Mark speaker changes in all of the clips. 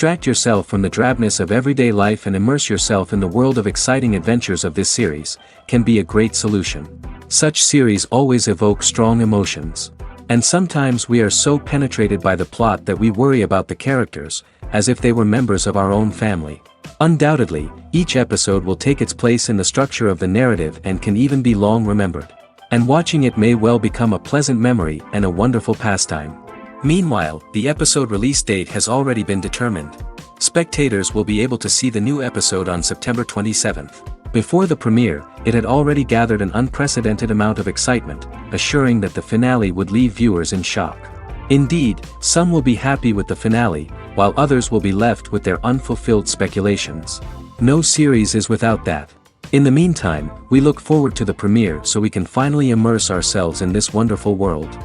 Speaker 1: Distract yourself from the drabness of everyday life and immerse yourself in the world of exciting adventures of this series, can be a great solution. Such series always evoke strong emotions. And sometimes we are so penetrated by the plot that we worry about the characters, as if they were members of our own family. Undoubtedly, each episode will take its place in the structure of the narrative and can even be long remembered. And watching it may well become a pleasant memory and a wonderful pastime. Meanwhile, the episode release date has already been determined. Spectators will be able to see the new episode on September 27th. Before the premiere, it had already gathered an unprecedented amount of excitement, assuring that the finale would leave viewers in shock. Indeed, some will be happy with the finale, while others will be left with their unfulfilled speculations. No series is without that. In the meantime, we look forward to the premiere so we can finally immerse ourselves in this wonderful world.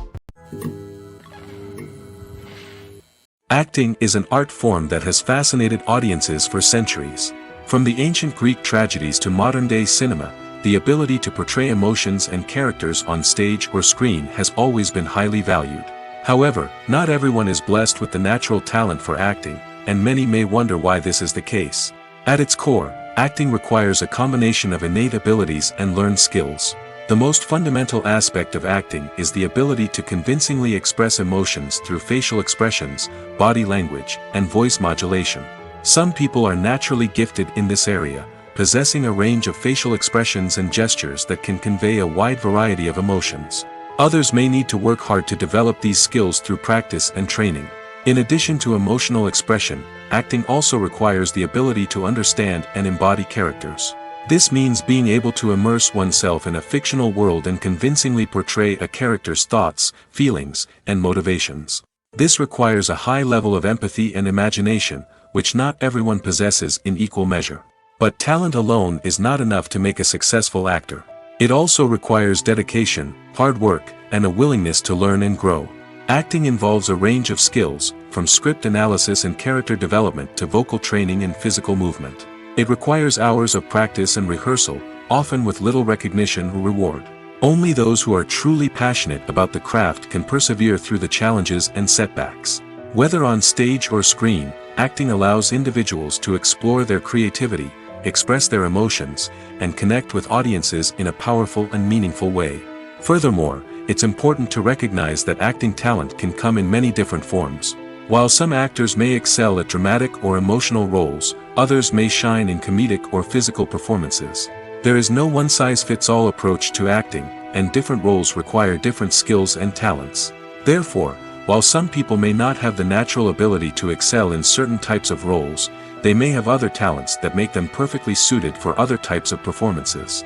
Speaker 2: Acting is an art form that has fascinated audiences for centuries. From the ancient Greek tragedies to modern-day cinema, the ability to portray emotions and characters on stage or screen has always been highly valued. However, not everyone is blessed with the natural talent for acting, and many may wonder why this is the case. At its core, acting requires a combination of innate abilities and learned skills. The most fundamental aspect of acting is the ability to convincingly express emotions through facial expressions, body language, and voice modulation. Some people are naturally gifted in this area, possessing a range of facial expressions and gestures that can convey a wide variety of emotions. Others may need to work hard to develop these skills through practice and training. In addition to emotional expression, acting also requires the ability to understand and embody characters. This means being able to immerse oneself in a fictional world and convincingly portray a character's thoughts, feelings, and motivations. This requires a high level of empathy and imagination, which not everyone possesses in equal measure. But talent alone is not enough to make a successful actor. It also requires dedication, hard work, and a willingness to learn and grow. Acting involves a range of skills, from script analysis and character development to vocal training and physical movement. It requires hours of practice and rehearsal, often with little recognition or reward. Only those who are truly passionate about the craft can persevere through the challenges and setbacks. Whether on stage or screen, acting allows individuals to explore their creativity, express their emotions, and connect with audiences in a powerful and meaningful way. Furthermore, it's important to recognize that acting talent can come in many different forms. While some actors may excel at dramatic or emotional roles, others may shine in comedic or physical performances. There is no one-size-fits-all approach to acting, and different roles require different skills and talents. Therefore, while some people may not have the natural ability to excel in certain types of roles, they may have other talents that make them perfectly suited for other types of performances.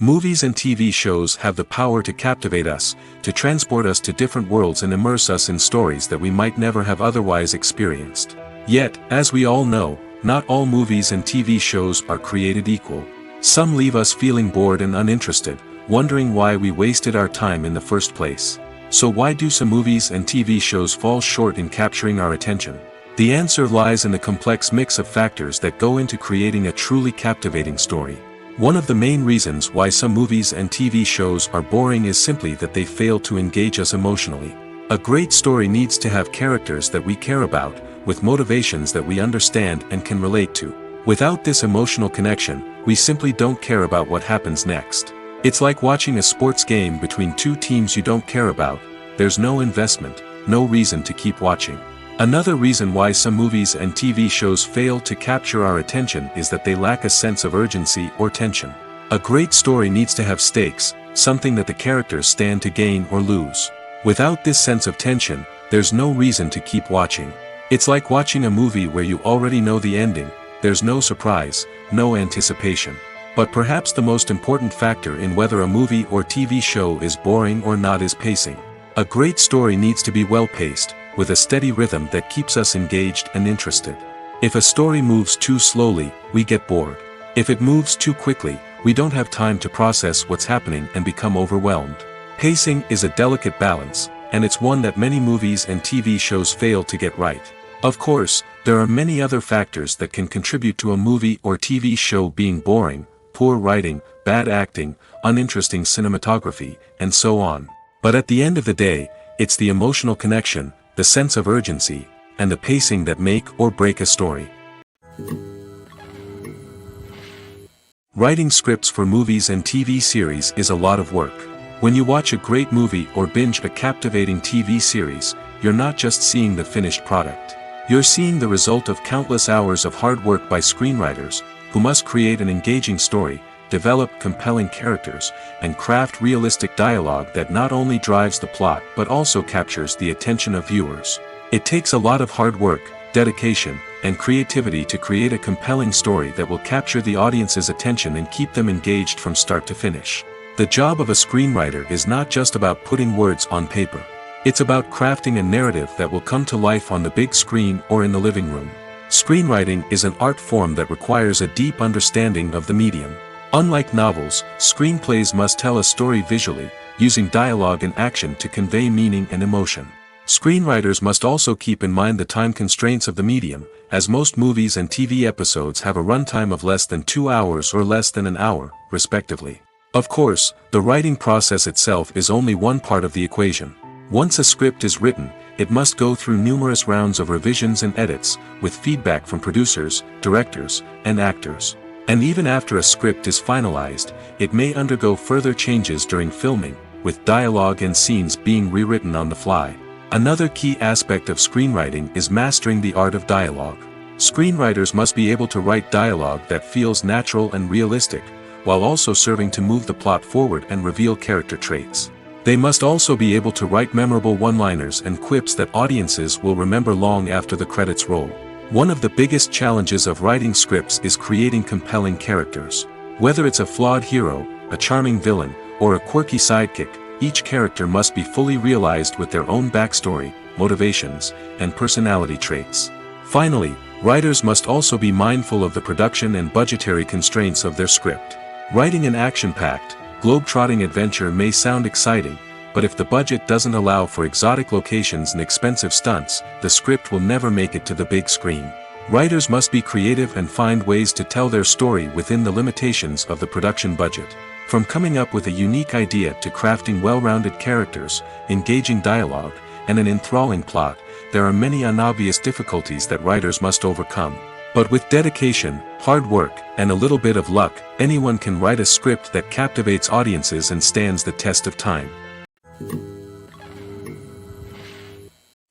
Speaker 2: Movies and TV shows have the power to captivate us, to transport us to different worlds and immerse us in stories that we might never have otherwise experienced. Yet, as we all know, not all movies and TV shows are created equal. Some leave us feeling bored and uninterested, wondering why we wasted our time in the first place. So why do some movies and TV shows fall short in capturing our attention? The answer lies in the complex mix of factors that go into creating a truly captivating story. One of the main reasons why some movies and TV shows are boring is simply that they fail to engage us emotionally. A great story needs to have characters that we care about, with motivations that we understand and can relate to. Without this emotional connection, we simply don't care about what happens next. It's like watching a sports game between two teams you don't care about. There's no investment, no reason to keep watching. Another reason why some movies and TV shows fail to capture our attention is that they lack a sense of urgency or tension. A great story needs to have stakes, something that the characters stand to gain or lose. Without this sense of tension, there's no reason to keep watching. It's like watching a movie where you already know the ending, there's no surprise, no anticipation. But perhaps the most important factor in whether a movie or TV show is boring or not is pacing. A great story needs to be well-paced, with a steady rhythm that keeps us engaged and interested. If a story moves too slowly, we get bored. If it moves too quickly, we don't have time to process what's happening and become overwhelmed. Pacing is a delicate balance, and it's one that many movies and TV shows fail to get right. Of course, there are many other factors that can contribute to a movie or TV show being boring: poor writing, bad acting, uninteresting cinematography, and so on. But at the end of the day, it's the emotional connection, the sense of urgency, and the pacing that make or break a story. Writing scripts for movies and TV series is a lot of work. When you watch a great movie or binge a captivating TV series, you're not just seeing the finished product. You're seeing the result of countless hours of hard work by screenwriters, who must create an engaging story, develop compelling characters, and craft realistic dialogue that not only drives the plot but also captures the attention of viewers. It takes a lot of hard work, dedication, and creativity to create a compelling story that will capture the audience's attention and keep them engaged from start to finish. The job of a screenwriter is not just about putting words on paper. It's about crafting a narrative that will come to life on the big screen or in the living room. Screenwriting is an art form that requires a deep understanding of the medium. Unlike novels, screenplays must tell a story visually, using dialogue and action to convey meaning and emotion. Screenwriters must also keep in mind the time constraints of the medium, as most movies and TV episodes have a runtime of less than 2 hours or less than an hour, respectively. Of course, the writing process itself is only one part of the equation. Once a script is written, it must go through numerous rounds of revisions and edits, with feedback from producers, directors, and actors. And even after a script is finalized, it may undergo further changes during filming, with dialogue and scenes being rewritten on the fly. Another key aspect of screenwriting is mastering the art of dialogue. Screenwriters must be able to write dialogue that feels natural and realistic, while also serving to move the plot forward and reveal character traits. They must also be able to write memorable one-liners and quips that audiences will remember long after the credits roll. One of the biggest challenges of writing scripts is creating compelling characters. Whether it's a flawed hero, a charming villain, or a quirky sidekick, each character must be fully realized with their own backstory, motivations, and personality traits. Finally, writers must also be mindful of the production and budgetary constraints of their script. Writing an action-packed, globe-trotting adventure may sound exciting, but if the budget doesn't allow for exotic locations and expensive stunts, the script will never make it to the big screen. Writers must be creative and find ways to tell their story within the limitations of the production budget. From coming up with a unique idea to crafting well-rounded characters, engaging dialogue, and an enthralling plot, there are many unobvious difficulties that writers must overcome. But with dedication, hard work, and a little bit of luck, anyone can write a script that captivates audiences and stands the test of time.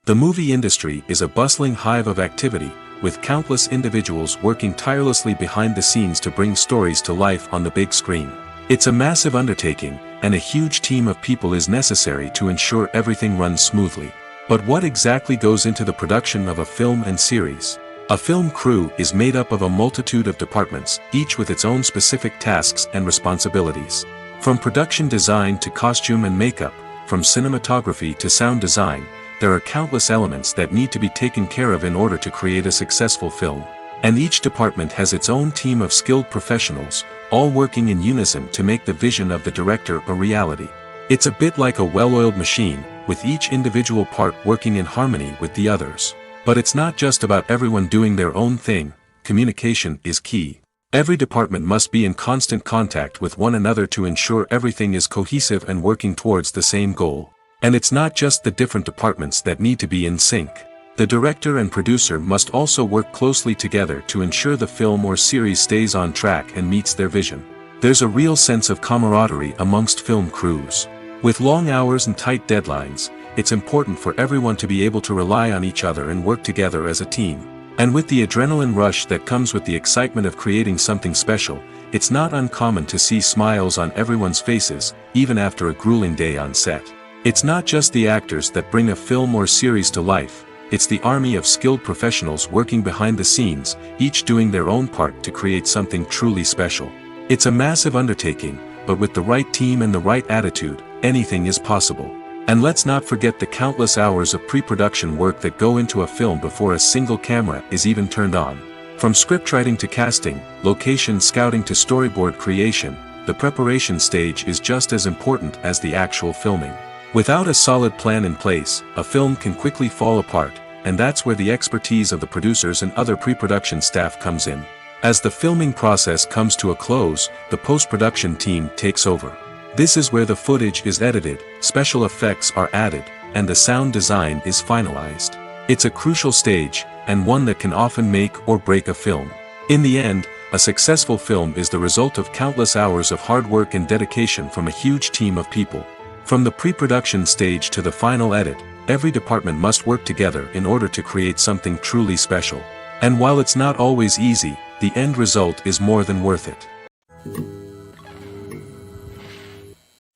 Speaker 2: The movie industry is a bustling hive of activity, with countless individuals working tirelessly behind the scenes to bring stories to life on the big screen. It's a massive undertaking, and a huge team of people is necessary to ensure everything runs smoothly. But what exactly goes into the production of a film and series? A film crew is made up of a multitude of departments, each with its own specific tasks and responsibilities. From production design to costume and makeup, from cinematography to sound design, there are countless elements that need to be taken care of in order to create a successful film. And each department has its own team of skilled professionals, all working in unison to make the vision of the director a reality. It's a bit like a well-oiled machine, with each individual part working in harmony with the others. But it's not just about everyone doing their own thing. Communication is key. Every department must be in constant contact with one another to ensure everything is cohesive and working towards the same goal. And it's not just the different departments that need to be in sync. The director and producer must also work closely together to ensure the film or series stays on track and meets their vision. There's a real sense of camaraderie amongst film crews. With long hours and tight deadlines, it's important for everyone to be able to rely on each other and work together as a team. And with the adrenaline rush that comes with the excitement of creating something special, it's not uncommon to see smiles on everyone's faces, even after a grueling day on set. It's not just the actors that bring a film or series to life, it's the army of skilled professionals working behind the scenes, each doing their own part to create something truly special. It's a massive undertaking, but with the right team and the right attitude, anything is possible. And let's not forget the countless hours of pre-production work that go into a film before a single camera is even turned on. From scriptwriting to casting, location scouting to storyboard creation, the preparation stage is just as important as the actual filming. Without a solid plan in place, a film can quickly fall apart, and that's where the expertise of the producers and other pre-production staff comes in. As the filming process comes to a close, the post-production team takes over. This is where the footage is edited, special effects are added, and the sound design is finalized. It's a crucial stage, and one that can often make or break a film. In the end, a successful film is the result of countless hours of hard work and dedication from a huge team of people. From the pre-production stage to the final edit, every department must work together in order to create something truly special. And while it's not always easy, the end result is more than worth it.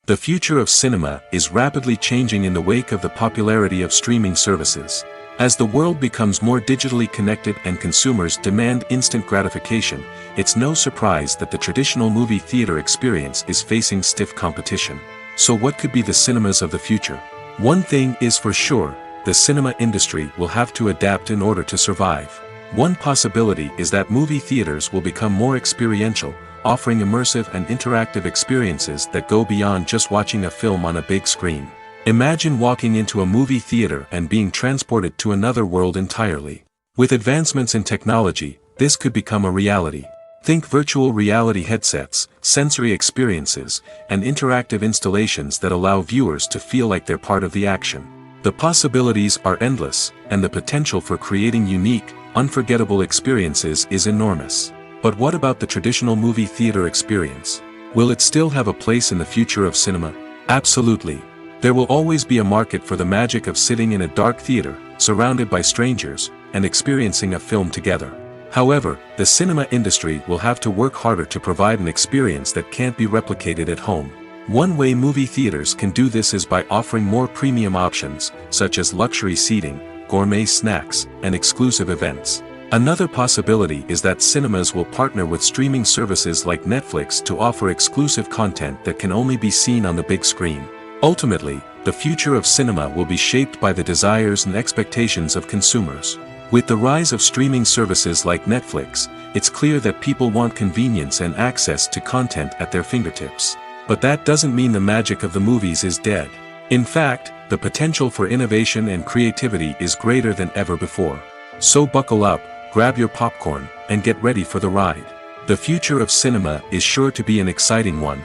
Speaker 2: The future of cinema is rapidly changing in the wake of the popularity of streaming services. As the world becomes more digitally connected and consumers demand instant gratification, it's no surprise that the traditional movie theater experience is facing stiff competition. So what could be the cinemas of the future? One thing is for sure, the cinema industry will have to adapt in order to survive. One possibility is that movie theaters will become more experiential, offering immersive and interactive experiences that go beyond just watching a film on a big screen. Imagine walking into a movie theater and being transported to another world entirely. With advancements in technology, this could become a reality. Think virtual reality headsets, sensory experiences, and interactive installations that allow viewers to feel like they're part of the action. The possibilities are endless, and the potential for creating unique, unforgettable experiences is enormous. But what about the traditional movie theater experience? Will it still have a place in the future of cinema? Absolutely. There will always be a market for the magic of sitting in a dark theater, surrounded by strangers, and experiencing a film together. However, the cinema industry will have to work harder to provide an experience that can't be replicated at home. One way movie theaters can do this is by offering more premium options, such as luxury seating, gourmet snacks, and exclusive events. Another possibility is that cinemas will partner with streaming services like Netflix to offer exclusive content that can only be seen on the big screen. Ultimately, the future of cinema will be shaped by the desires and expectations of consumers. With the rise of streaming services like Netflix, it's clear that people want convenience and access to content at their fingertips. But that doesn't mean the magic of the movies is dead. In fact, the potential for innovation and creativity is greater than ever before. So buckle up, grab your popcorn, and get ready for the ride. The future of cinema is sure to be an exciting one.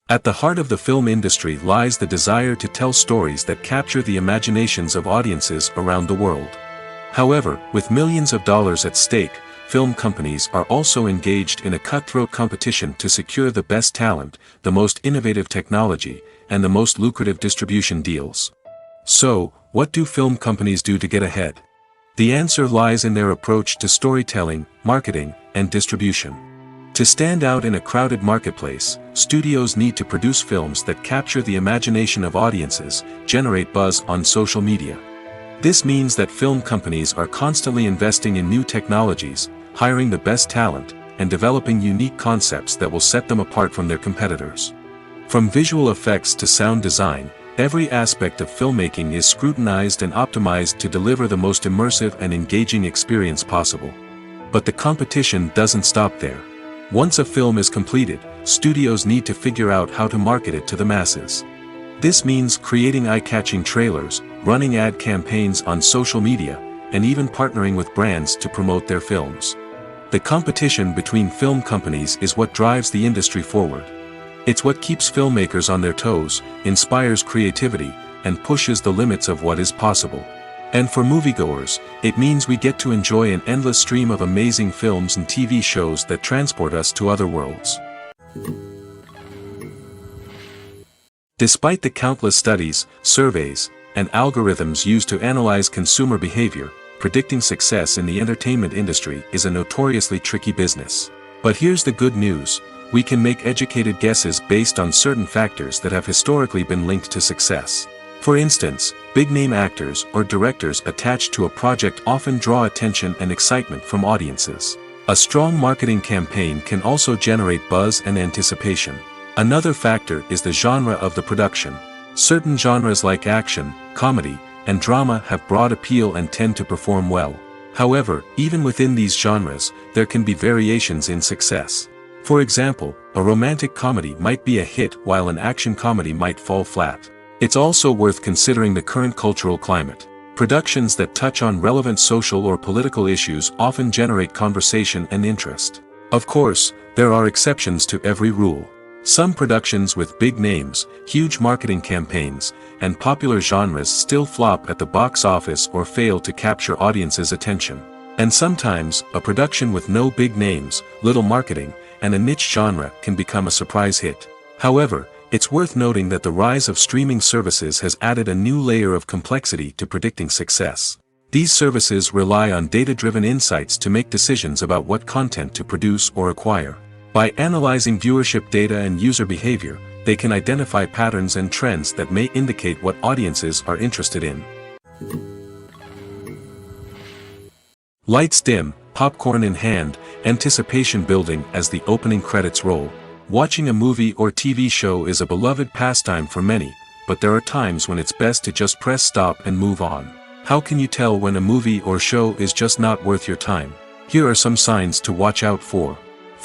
Speaker 2: At the heart of the film industry lies the desire to tell stories that capture the imaginations of audiences around the world. However, with millions of dollars at stake, film companies are also engaged in a cutthroat competition to secure the best talent, the most innovative technology, and the most lucrative distribution deals. So, what do film companies do to get ahead? The answer lies in their approach to storytelling, marketing, and distribution. To stand out in a crowded marketplace, studios need to produce films that capture the imagination of audiences, generate buzz on social media. This means that film companies are constantly investing in new technologies, hiring the best talent, and developing unique concepts that will set them apart from their competitors. From visual effects to sound design, every aspect of filmmaking is scrutinized and optimized to deliver the most immersive and engaging experience possible. But the competition doesn't stop there. Once a film is completed, studios need to figure out how to market it to the masses. This means creating eye-catching trailers, running ad campaigns on social media, and even partnering with brands to promote their films. The competition between film companies is what drives the industry forward. It's what keeps filmmakers on their toes, inspires creativity, and pushes the limits of what is possible. And for moviegoers, it means we get to enjoy an endless stream of amazing films and TV shows that transport us to other worlds. Despite the countless studies, surveys, and algorithms used to analyze consumer behavior, predicting success in the entertainment industry is a notoriously tricky business. But here's the good news: we can make educated guesses based on certain factors that have historically been linked to success. For instance, big-name actors or directors attached to a project often draw attention and excitement from audiences. A strong marketing campaign can also generate buzz and anticipation. Another factor is the genre of the production. Certain genres like action, comedy, and drama have broad appeal and tend to perform well. However, even within these genres, there can be variations in success. For example, a romantic comedy might be a hit while an action comedy might fall flat. It's also worth considering the current cultural climate. Productions that touch on relevant social or political issues often generate conversation and interest. Of course, there are exceptions to every rule. Some productions with big names, huge marketing campaigns, and popular genres still flop at the box office or fail to capture audiences' attention. And sometimes, a production with no big names, little marketing, and a niche genre can become a surprise hit. However, it's worth noting that the rise of streaming services has added a new layer of complexity to predicting success. These services rely on data-driven insights to make decisions about what content to produce or acquire. By analyzing viewership data and user behavior, they can identify patterns and trends that may indicate what audiences are interested in. Lights dim, popcorn in hand, anticipation building as the opening credits roll. Watching a movie or TV show is a beloved pastime for many, but there are times when it's best to just press stop and move on. How can you tell when a movie or show is just not worth your time? Here are some signs to watch out for.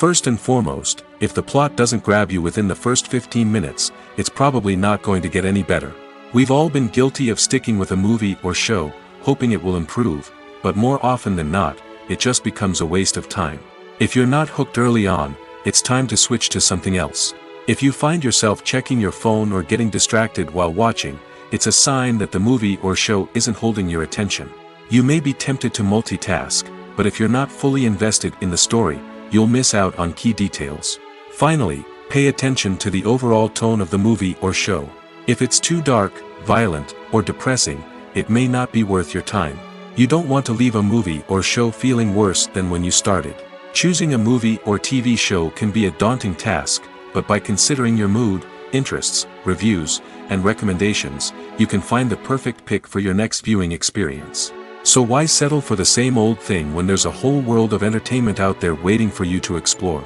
Speaker 2: First and foremost, if the plot doesn't grab you within the first 15 minutes, it's probably not going to get any better. We've all been guilty of sticking with a movie or show, hoping it will improve, but more often than not, it just becomes a waste of time. If you're not hooked early on, it's time to switch to something else. If you find yourself checking your phone or getting distracted while watching, it's a sign that the movie or show isn't holding your attention. You may be tempted to multitask, but if you're not fully invested in the story, you'll miss out on key details. Finally, pay attention to the overall tone of the movie or show. If it's too dark, violent, or depressing, it may not be worth your time. You don't want to leave a movie or show feeling worse than when you started. Choosing a movie or TV show can be a daunting task, but by considering your mood, interests, reviews, and recommendations, you can find the perfect pick for your next viewing experience. So why settle for the same old thing when there's a whole world of entertainment out there waiting for you to explore?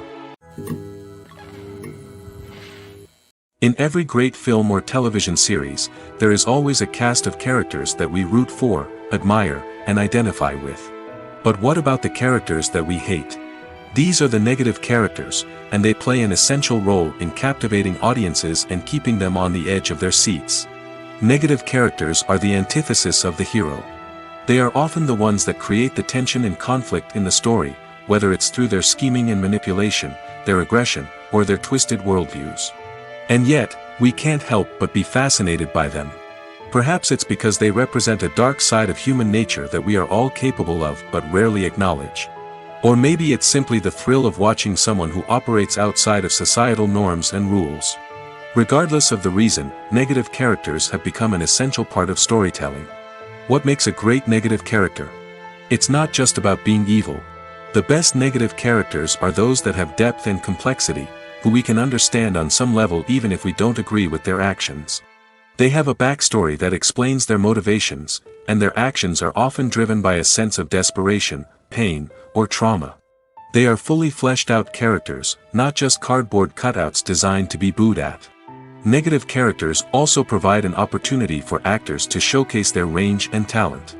Speaker 2: In every great film or television series, there is always a cast of characters that we root for, admire, and identify with. But what about the characters that we hate? These are the negative characters, and they play an essential role in captivating audiences and keeping them on the edge of their seats. Negative characters are the antithesis of the hero. They are often the ones that create the tension and conflict in the story, whether it's through their scheming and manipulation, their aggression, or their twisted worldviews. And yet, we can't help but be fascinated by them. Perhaps it's because they represent a dark side of human nature that we are all capable of but rarely acknowledge. Or maybe it's simply the thrill of watching someone who operates outside of societal norms and rules. Regardless of the reason, negative characters have become an essential part of storytelling. What makes a great negative character? It's not just about being evil. The best negative characters are those that have depth and complexity, who we can understand on some level even if we don't agree with their actions. They have a backstory that explains their motivations, and their actions are often driven by a sense of desperation, pain, or trauma. They are fully fleshed out characters, not just cardboard cutouts designed to be booed at. Negative characters also provide an opportunity for actors to showcase their range and talent.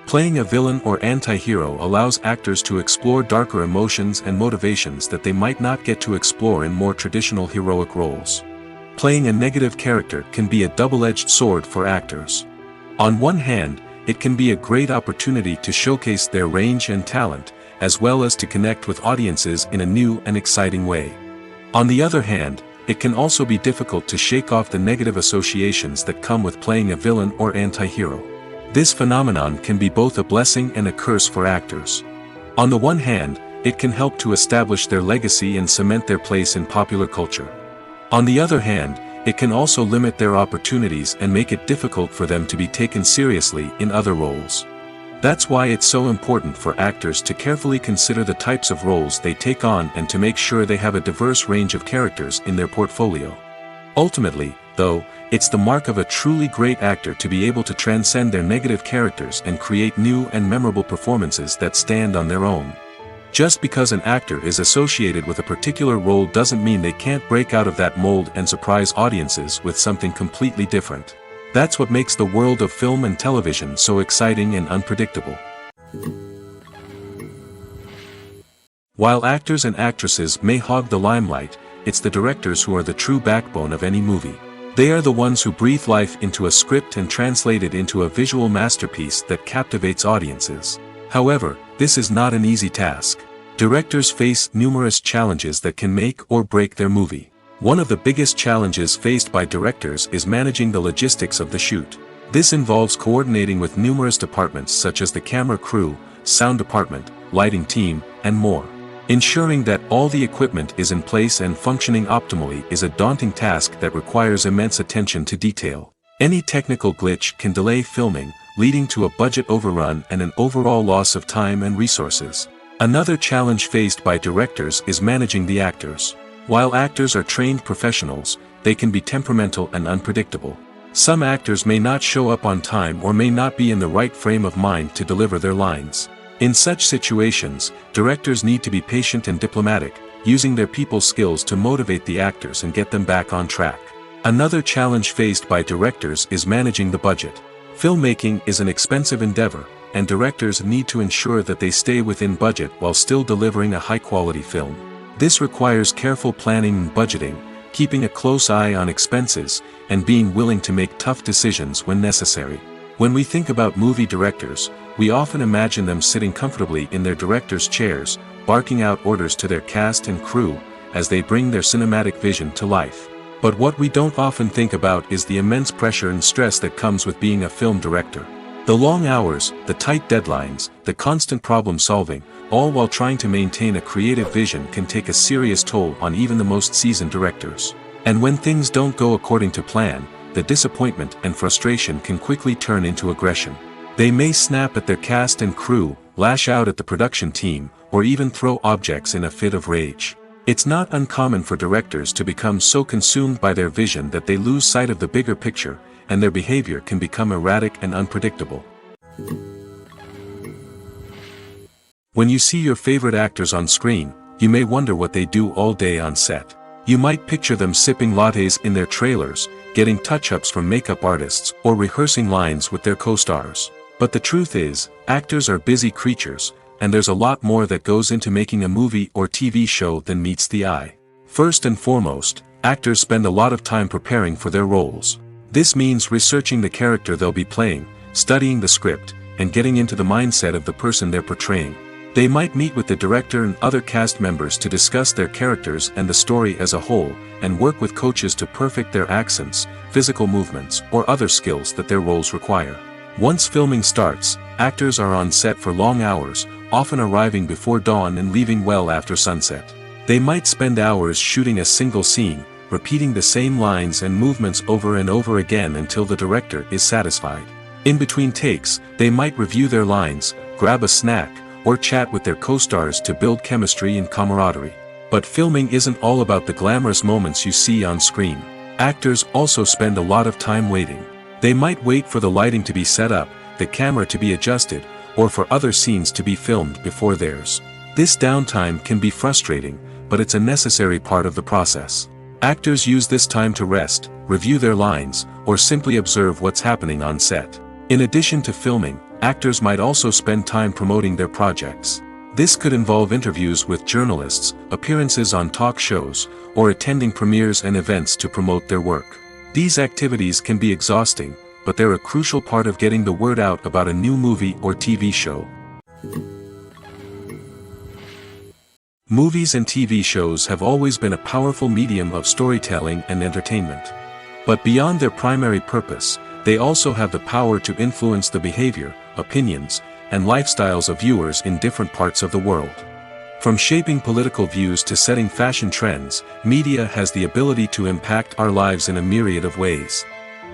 Speaker 2: Playing a villain or anti-hero allows actors to explore darker emotions and motivations that they might not get to explore in more traditional heroic roles. Playing a negative character can be a double-edged sword for actors. On one hand, it can be a great opportunity to showcase their range and talent, as well as to connect with audiences in a new and exciting way. On the other hand, it can also be difficult to shake off the negative associations that come with playing a villain or anti-hero. This phenomenon can be both a blessing and a curse for actors. On the one hand, it can help to establish their legacy and cement their place in popular culture. On the other hand, it can also limit their opportunities and make it difficult for them to be taken seriously in other roles. That's why it's so important for actors to carefully consider the types of roles they take on and to make sure they have a diverse range of characters in their portfolio. Ultimately, though, it's the mark of a truly great actor to be able to transcend their negative characters and create new and memorable performances that stand on their own. Just because an actor is associated with a particular role doesn't mean they can't break out of that mold and surprise audiences with something completely different. That's what makes the world of film and television so exciting and unpredictable. While actors and actresses may hog the limelight, it's the directors who are the true backbone of any movie. They are the ones who breathe life into a script and translate it into a visual masterpiece that captivates audiences. However, this is not an easy task. Directors face numerous challenges that can make or break their movie. One of the biggest challenges faced by directors is managing the logistics of the shoot. This involves coordinating with numerous departments such as the camera crew, sound department, lighting team, and more. Ensuring that all the equipment is in place and functioning optimally is a daunting task that requires immense attention to detail. Any technical glitch can delay filming, leading to a budget overrun and an overall loss of time and resources. Another challenge faced by directors is managing the actors. While actors are trained professionals, they can be temperamental and unpredictable. Some actors may not show up on time or may not be in the right frame of mind to deliver their lines. In such situations, directors need to be patient and diplomatic, using their people skills to motivate the actors and get them back on track. Another challenge faced by directors is managing the budget. Filmmaking is an expensive endeavor, and directors need to ensure that they stay within budget while still delivering a high-quality film. This requires careful planning and budgeting, keeping a close eye on expenses, and being willing to make tough decisions when necessary. When we think about movie directors, we often imagine them sitting comfortably in their director's chairs, barking out orders to their cast and crew, as they bring their cinematic vision to life. But what we don't often think about is the immense pressure and stress that comes with being a film director. The long hours, the tight deadlines, the constant problem solving, all while trying to maintain a creative vision can take a serious toll on even the most seasoned directors. And when things don't go according to plan, the disappointment and frustration can quickly turn into aggression. They may snap at their cast and crew, lash out at the production team, or even throw objects in a fit of rage. It's not uncommon for directors to become so consumed by their vision that they lose sight of the bigger picture, and their behavior can become erratic and unpredictable. When you see your favorite actors on screen, you may wonder what they do all day on set. You might picture them sipping lattes in their trailers, getting touch-ups from makeup artists, or rehearsing lines with their co-stars. But the truth is, actors are busy creatures, and there's a lot more that goes into making a movie or TV show than meets the eye. First and foremost, actors spend a lot of time preparing for their roles. This means researching the character they'll be playing, studying the script, and getting into the mindset of the person they're portraying. They might meet with the director and other cast members to discuss their characters and the story as a whole, and work with coaches to perfect their accents, physical movements, or other skills that their roles require. Once filming starts, actors are on set for long hours, often arriving before dawn and leaving well after sunset. They might spend hours shooting a single scene, repeating the same lines and movements over and over again until the director is satisfied. In between takes, they might review their lines, grab a snack, or chat with their co-stars to build chemistry and camaraderie. But filming isn't all about the glamorous moments you see on screen. Actors also spend a lot of time waiting. They might wait for the lighting to be set up, the camera to be adjusted, or for other scenes to be filmed before theirs. This downtime can be frustrating, but it's a necessary part of the process. Actors use this time to rest, review their lines, or simply observe what's happening on set. In addition to filming, actors might also spend time promoting their projects. This could involve interviews with journalists, appearances on talk shows, or attending premieres and events to promote their work. These activities can be exhausting, but they're a crucial part of getting the word out about a new movie or TV show. Movies and TV shows have always been a powerful medium of storytelling and entertainment. But beyond their primary purpose, they also have the power to influence the behavior, opinions, and lifestyles of viewers in different parts of the world. From shaping political views to setting fashion trends, media has the ability to impact our lives in a myriad of ways.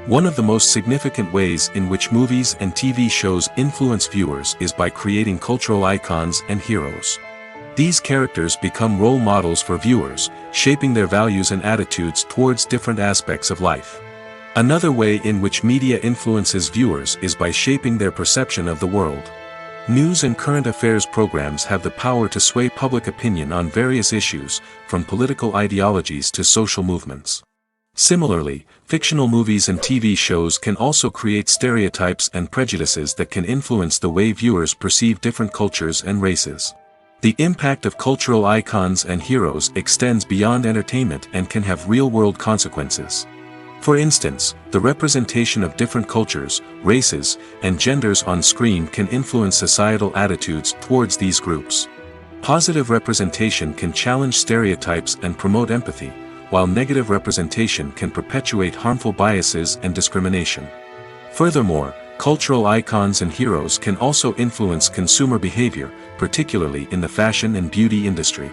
Speaker 2: One of the most significant ways in which movies and TV shows influence viewers is by creating cultural icons and heroes. These characters become role models for viewers, shaping their values and attitudes towards different aspects of life. Another way in which media influences viewers is by shaping their perception of the world. News and current affairs programs have the power to sway public opinion on various issues, from political ideologies to social movements. Similarly, fictional movies and TV shows can also create stereotypes and prejudices that can influence the way viewers perceive different cultures and races. The impact of cultural icons and heroes extends beyond entertainment and can have real-world consequences. For instance, the representation of different cultures, races, and genders on screen can influence societal attitudes towards these groups. Positive representation can challenge stereotypes and promote empathy, while negative representation can perpetuate harmful biases and discrimination. Furthermore, cultural icons and heroes can also influence consumer behavior, particularly in the fashion and beauty industry.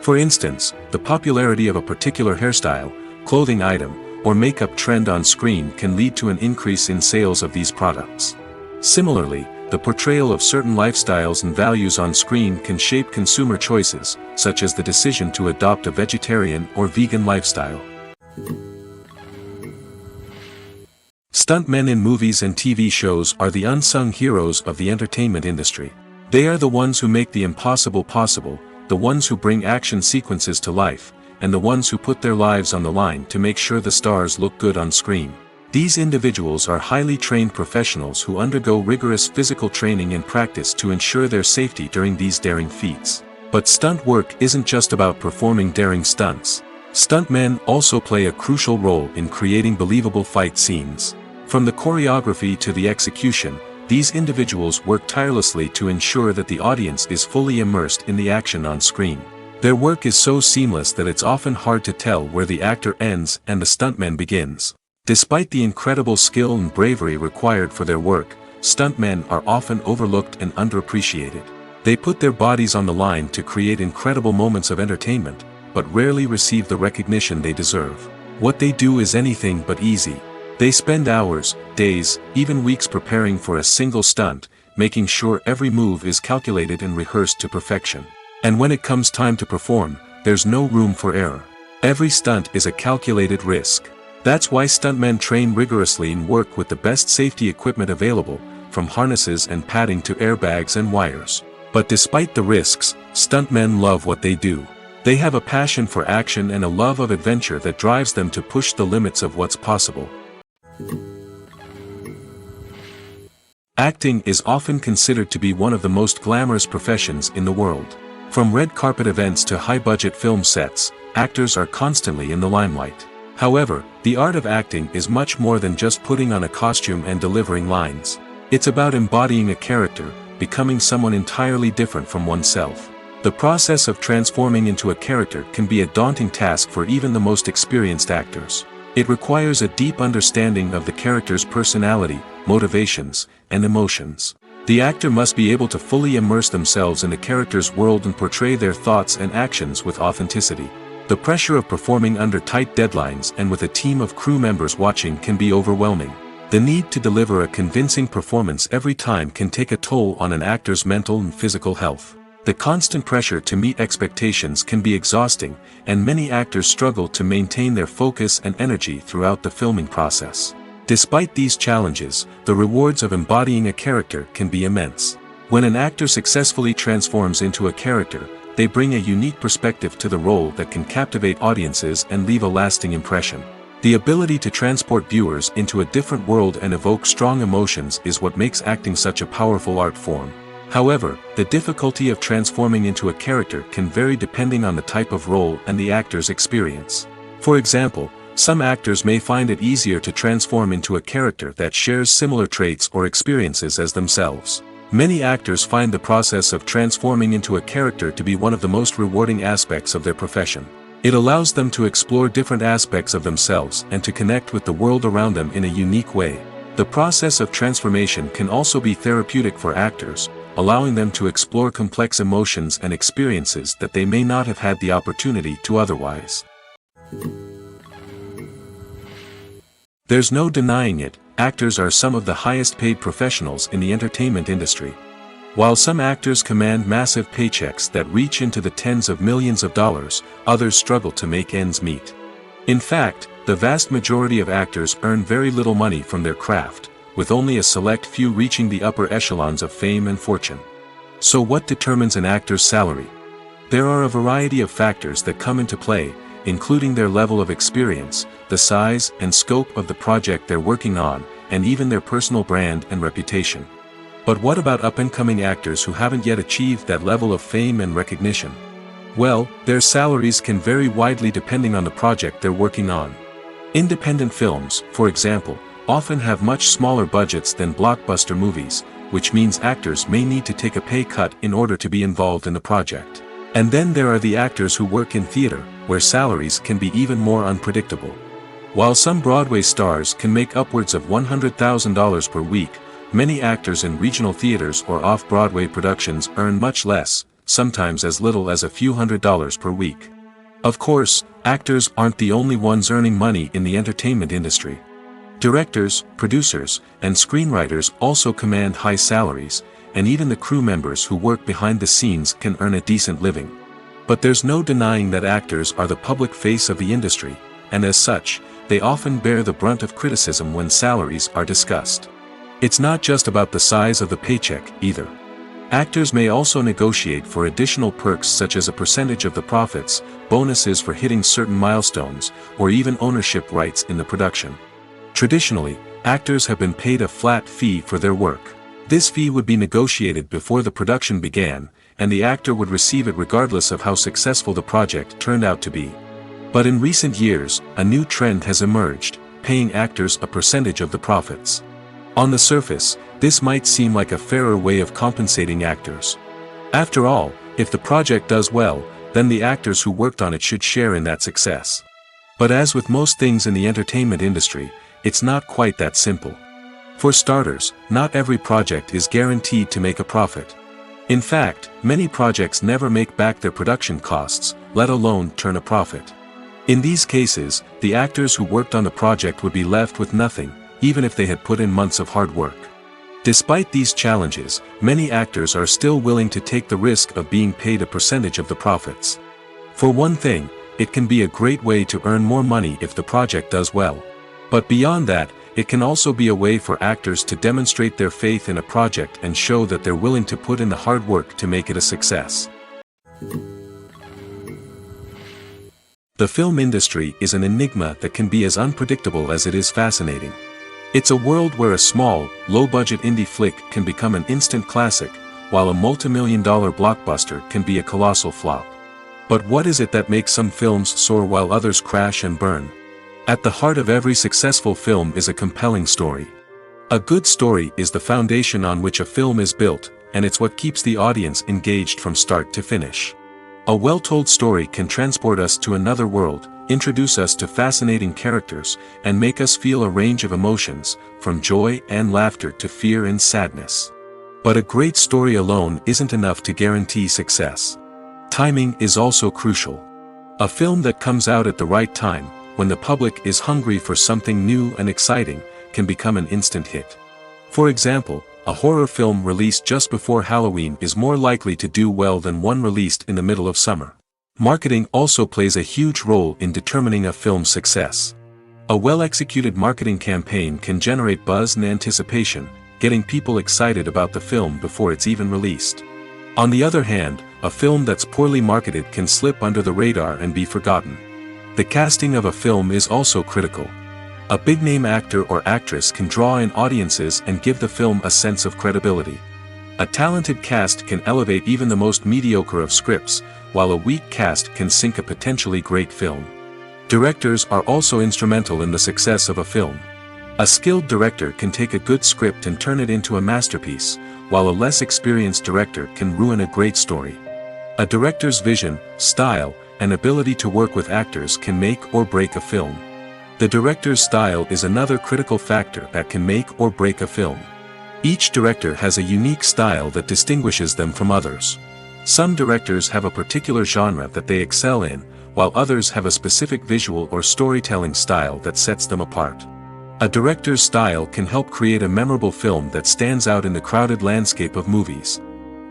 Speaker 2: For instance, the popularity of a particular hairstyle, clothing item, or makeup trend on screen can lead to an increase in sales of these products. Similarly, the portrayal of certain lifestyles and values on screen can shape consumer choices, such as the decision to adopt a vegetarian or vegan lifestyle. Stuntmen in movies and TV shows are the unsung heroes of the entertainment industry. They are the ones who make the impossible possible, the ones who bring action sequences to life, and the ones who put their lives on the line to make sure the stars look good on screen. These individuals are highly trained professionals who undergo rigorous physical training and practice to ensure their safety during these daring feats. But stunt work isn't just about performing daring stunts. Stuntmen also play a crucial role in creating believable fight scenes. From the choreography to the execution, these individuals work tirelessly to ensure that the audience is fully immersed in the action on screen. Their work is so seamless that it's often hard to tell where the actor ends and the stuntman begins. Despite the incredible skill and bravery required for their work, stuntmen are often overlooked and underappreciated. They put their bodies on the line to create incredible moments of entertainment, but rarely receive the recognition they deserve. What they do is anything but easy. They spend hours, days, even weeks preparing for a single stunt, making sure every move is calculated and rehearsed to perfection. And when it comes time to perform, there's no room for error. Every stunt is a calculated risk. That's why stuntmen train rigorously and work with the best safety equipment available, from harnesses and padding to airbags and wires. But despite the risks, stuntmen love what they do. They have a passion for action and a love of adventure that drives them to push the limits of what's possible. Acting is often considered to be one of the most glamorous professions in the world. From red carpet events to high-budget film sets, actors are constantly in the limelight. However, the art of acting is much more than just putting on a costume and delivering lines. It's about embodying a character, becoming someone entirely different from oneself. The process of transforming into a character can be a daunting task for even the most experienced actors. It requires a deep understanding of the character's personality, motivations, and emotions. The actor must be able to fully immerse themselves in the character's world and portray their thoughts and actions with authenticity. The pressure of performing under tight deadlines and with a team of crew members watching can be overwhelming. The need to deliver a convincing performance every time can take a toll on an actor's mental and physical health. The constant pressure to meet expectations can be exhausting, and many actors struggle to maintain their focus and energy throughout the filming process. Despite these challenges, the rewards of embodying a character can be immense. When an actor successfully transforms into a character, they bring a unique perspective to the role that can captivate audiences and leave a lasting impression. The ability to transport viewers into a different world and evoke strong emotions is what makes acting such a powerful art form. However, the difficulty of transforming into a character can vary depending on the type of role and the actor's experience. For example, some actors may find it easier to transform into a character that shares similar traits or experiences as themselves. Many actors find the process of transforming into a character to be one of the most rewarding aspects of their profession. It allows them to explore different aspects of themselves and to connect with the world around them in a unique way. The process of transformation can also be therapeutic for actors, allowing them to explore complex emotions and experiences that they may not have had the opportunity to otherwise. There's no denying it, actors are some of the highest paid professionals in the entertainment industry. While some actors command massive paychecks that reach into the tens of millions of dollars, others struggle to make ends meet. In fact, the vast majority of actors earn very little money from their craft, with only a select few reaching the upper echelons of fame and fortune. So what determines an actor's salary? There are a variety of factors that come into play, including their level of experience, the size and scope of the project they're working on, and even their personal brand and reputation. But what about up-and-coming actors who haven't yet achieved that level of fame and recognition? Well, their salaries can vary widely depending on the project they're working on. Independent films, for example, often have much smaller budgets than blockbuster movies, which means actors may need to take a pay cut in order to be involved in the project. And then there are the actors who work in theater, where salaries can be even more unpredictable. While some Broadway stars can make upwards of $100,000 per week, many actors in regional theaters or off-Broadway productions earn much less, sometimes as little as a few $100s per week. Of course, actors aren't the only ones earning money in the entertainment industry. Directors, producers, and screenwriters also command high salaries, and even the crew members who work behind the scenes can earn a decent living. But there's no denying that actors are the public face of the industry, and as such, they often bear the brunt of criticism when salaries are discussed. It's not just about the size of the paycheck, either. Actors may also negotiate for additional perks such as a percentage of the profits, bonuses for hitting certain milestones, or even ownership rights in the production. Traditionally, actors have been paid a flat fee for their work. This fee would be negotiated before the production began, and the actor would receive it regardless of how successful the project turned out to be. But in recent years, a new trend has emerged, paying actors a percentage of the profits. On the surface, this might seem like a fairer way of compensating actors. After all, if the project does well, then the actors who worked on it should share in that success. But as with most things in the entertainment industry, it's not quite that simple. For starters, not every project is guaranteed to make a profit. In fact, many projects never make back their production costs, let alone turn a profit. In these cases, the actors who worked on the project would be left with nothing, even if they had put in months of hard work. Despite these challenges, many actors are still willing to take the risk of being paid a percentage of the profits. For one thing, it can be a great way to earn more money if the project does well. But beyond that, it can also be a way for actors to demonstrate their faith in a project and show that they're willing to put in the hard work to make it a success. The film industry is an enigma that can be as unpredictable as it is fascinating. It's a world where a small, low-budget indie flick can become an instant classic, while a multi-million-dollar blockbuster can be a colossal flop. But what is it that makes some films soar while others crash and burn? At the heart of every successful film is a compelling story. A good story is the foundation on which a film is built, and it's what keeps the audience engaged from start to finish. A well-told story can transport us to another world, introduce us to fascinating characters, and make us feel a range of emotions, from joy and laughter to fear and sadness. But a great story alone isn't enough to guarantee success. Timing is also crucial. A film that comes out at the right time, when the public is hungry for something new and exciting, can become an instant hit. For example, a horror film released just before Halloween is more likely to do well than one released in the middle of summer. Marketing also plays a huge role in determining a film's success. A well-executed marketing campaign can generate buzz and anticipation, getting people excited about the film before it's even released. On the other hand, a film that's poorly marketed can slip under the radar and be forgotten. The casting of a film is also critical. A big-name actor or actress can draw in audiences and give the film a sense of credibility. A talented cast can elevate even the most mediocre of scripts, while a weak cast can sink a potentially great film. Directors are also instrumental in the success of a film. A skilled director can take a good script and turn it into a masterpiece, while a less experienced director can ruin a great story. A director's vision, style, and ability to work with actors can make or break a film. The director's style is another critical factor that can make or break a film. Each director has a unique style that distinguishes them from others. Some directors have a particular genre that they excel in, while others have a specific visual or storytelling style that sets them apart. A director's style can help create a memorable film that stands out in the crowded landscape of movies.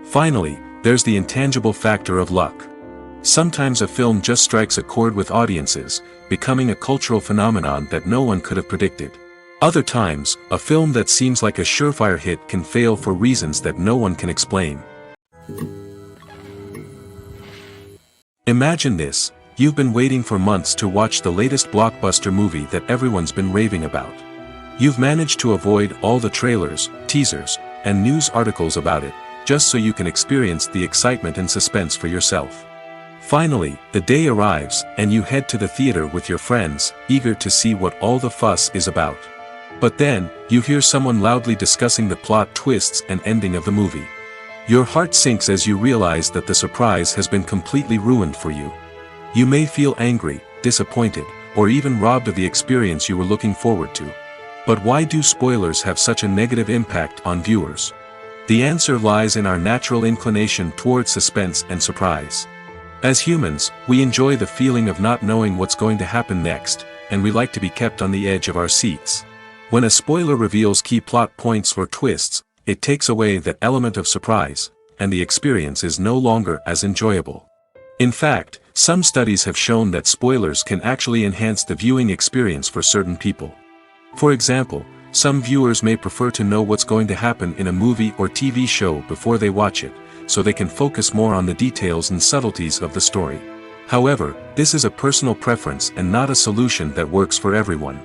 Speaker 2: Finally, there's the intangible factor of luck. Sometimes a film just strikes a chord with audiences, becoming a cultural phenomenon that no one could have predicted. Other times, a film that seems like a surefire hit can fail for reasons that no one can explain. Imagine this: you've been waiting for months to watch the latest blockbuster movie that everyone's been raving about. You've managed to avoid all the trailers, teasers, and news articles about it, just so you can experience the excitement and suspense for yourself. Finally, the day arrives, and you head to the theater with your friends, eager to see what all the fuss is about. But then, you hear someone loudly discussing the plot twists and ending of the movie. Your heart sinks as you realize that the surprise has been completely ruined for you. You may feel angry, disappointed, or even robbed of the experience you were looking forward to. But why do spoilers have such a negative impact on viewers? The answer lies in our natural inclination toward suspense and surprise. As humans, we enjoy the feeling of not knowing what's going to happen next, and we like to be kept on the edge of our seats. When a spoiler reveals key plot points or twists, it takes away that element of surprise, and the experience is no longer as enjoyable. In fact, some studies have shown that spoilers can actually enhance the viewing experience for certain people. For example, some viewers may prefer to know what's going to happen in a movie or TV show before they watch it, so they can focus more on the details and subtleties of the story. However, this is a personal preference and not a solution that works for everyone.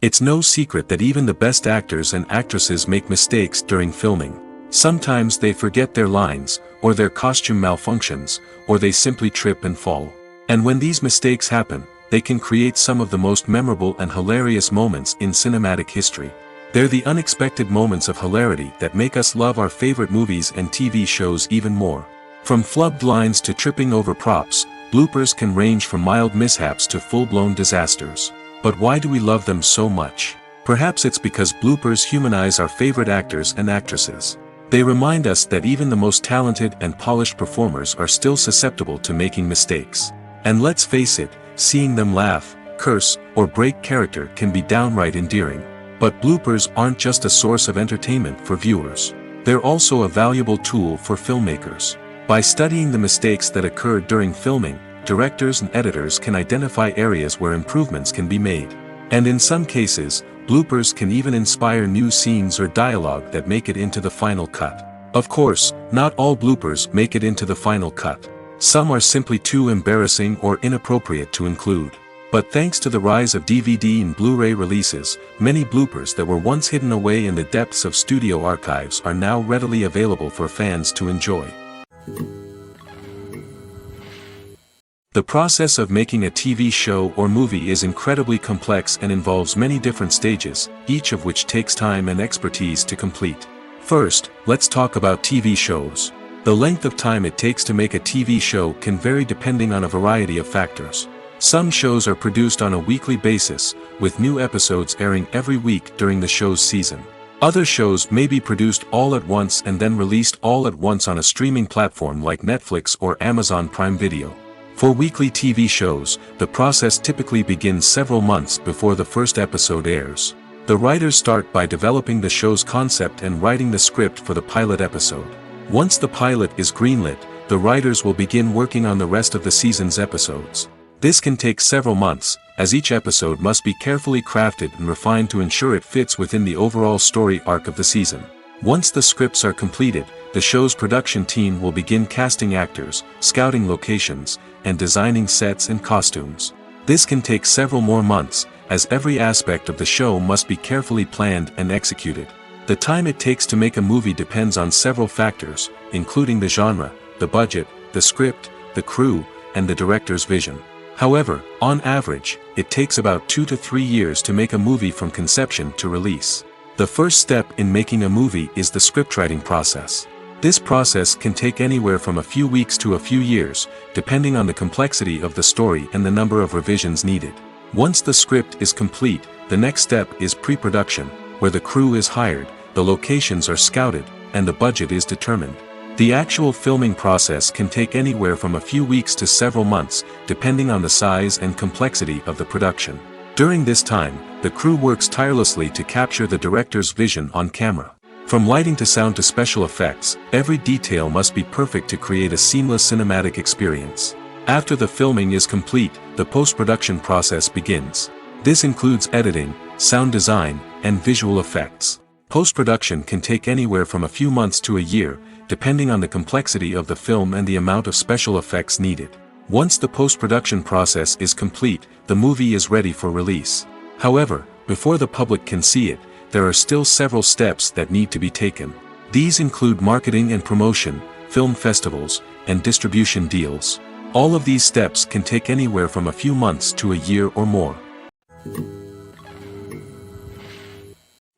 Speaker 2: It's no secret that even the best actors and actresses make mistakes during filming. Sometimes they forget their lines, or their costume malfunctions, or they simply trip and fall. And when these mistakes happen, they can create some of the most memorable and hilarious moments in cinematic history. They're the unexpected moments of hilarity that make us love our favorite movies and TV shows even more. From flubbed lines to tripping over props, bloopers can range from mild mishaps to full-blown disasters. But why do we love them so much? Perhaps it's because bloopers humanize our favorite actors and actresses. They remind us that even the most talented and polished performers are still susceptible to making mistakes. And let's face it, seeing them laugh, curse, or break character can be downright endearing. But bloopers aren't just a source of entertainment for viewers. They're also a valuable tool for filmmakers. By studying the mistakes that occurred during filming, directors and editors can identify areas where improvements can be made. And in some cases, bloopers can even inspire new scenes or dialogue that make it into the final cut. Of course, not all bloopers make it into the final cut. Some are simply too embarrassing or inappropriate to include. But thanks to the rise of DVD and Blu-ray releases, many bloopers that were once hidden away in the depths of studio archives are now readily available for fans to enjoy. The process of making a TV show or movie is incredibly complex and involves many different stages, each of which takes time and expertise to complete. First, let's talk about TV shows. The length of time it takes to make a TV show can vary depending on a variety of factors. Some shows are produced on a weekly basis, with new episodes airing every week during the show's season. Other shows may be produced all at once and then released all at once on a streaming platform like Netflix or Amazon Prime Video. For weekly TV shows, the process typically begins several months before the first episode airs. The writers start by developing the show's concept and writing the script for the pilot episode. Once the pilot is greenlit, the writers will begin working on the rest of the season's episodes. This can take several months, as each episode must be carefully crafted and refined to ensure it fits within the overall story arc of the season. Once the scripts are completed, the show's production team will begin casting actors, scouting locations, and designing sets and costumes. This can take several more months, as every aspect of the show must be carefully planned and executed. The time it takes to make a movie depends on several factors, including the genre, the budget, the script, the crew, and the director's vision. However, on average, it takes about 2 to 3 years to make a movie from conception to release. The first step in making a movie is the scriptwriting process. This process can take anywhere from a few weeks to a few years, depending on the complexity of the story and the number of revisions needed. Once the script is complete, the next step is pre-production, where the crew is hired, the locations are scouted, and the budget is determined. The actual filming process can take anywhere from a few weeks to several months, depending on the size and complexity of the production. During this time, the crew works tirelessly to capture the director's vision on camera. From lighting to sound to special effects, every detail must be perfect to create a seamless cinematic experience. After the filming is complete, the post-production process begins. This includes editing, sound design, and visual effects. Post-production can take anywhere from a few months to a year, depending on the complexity of the film and the amount of special effects needed. Once the post-production process is complete, the movie is ready for release. However, before the public can see it, there are still several steps that need to be taken. These include marketing and promotion, film festivals, and distribution deals. All of these steps can take anywhere from a few months to a year or more.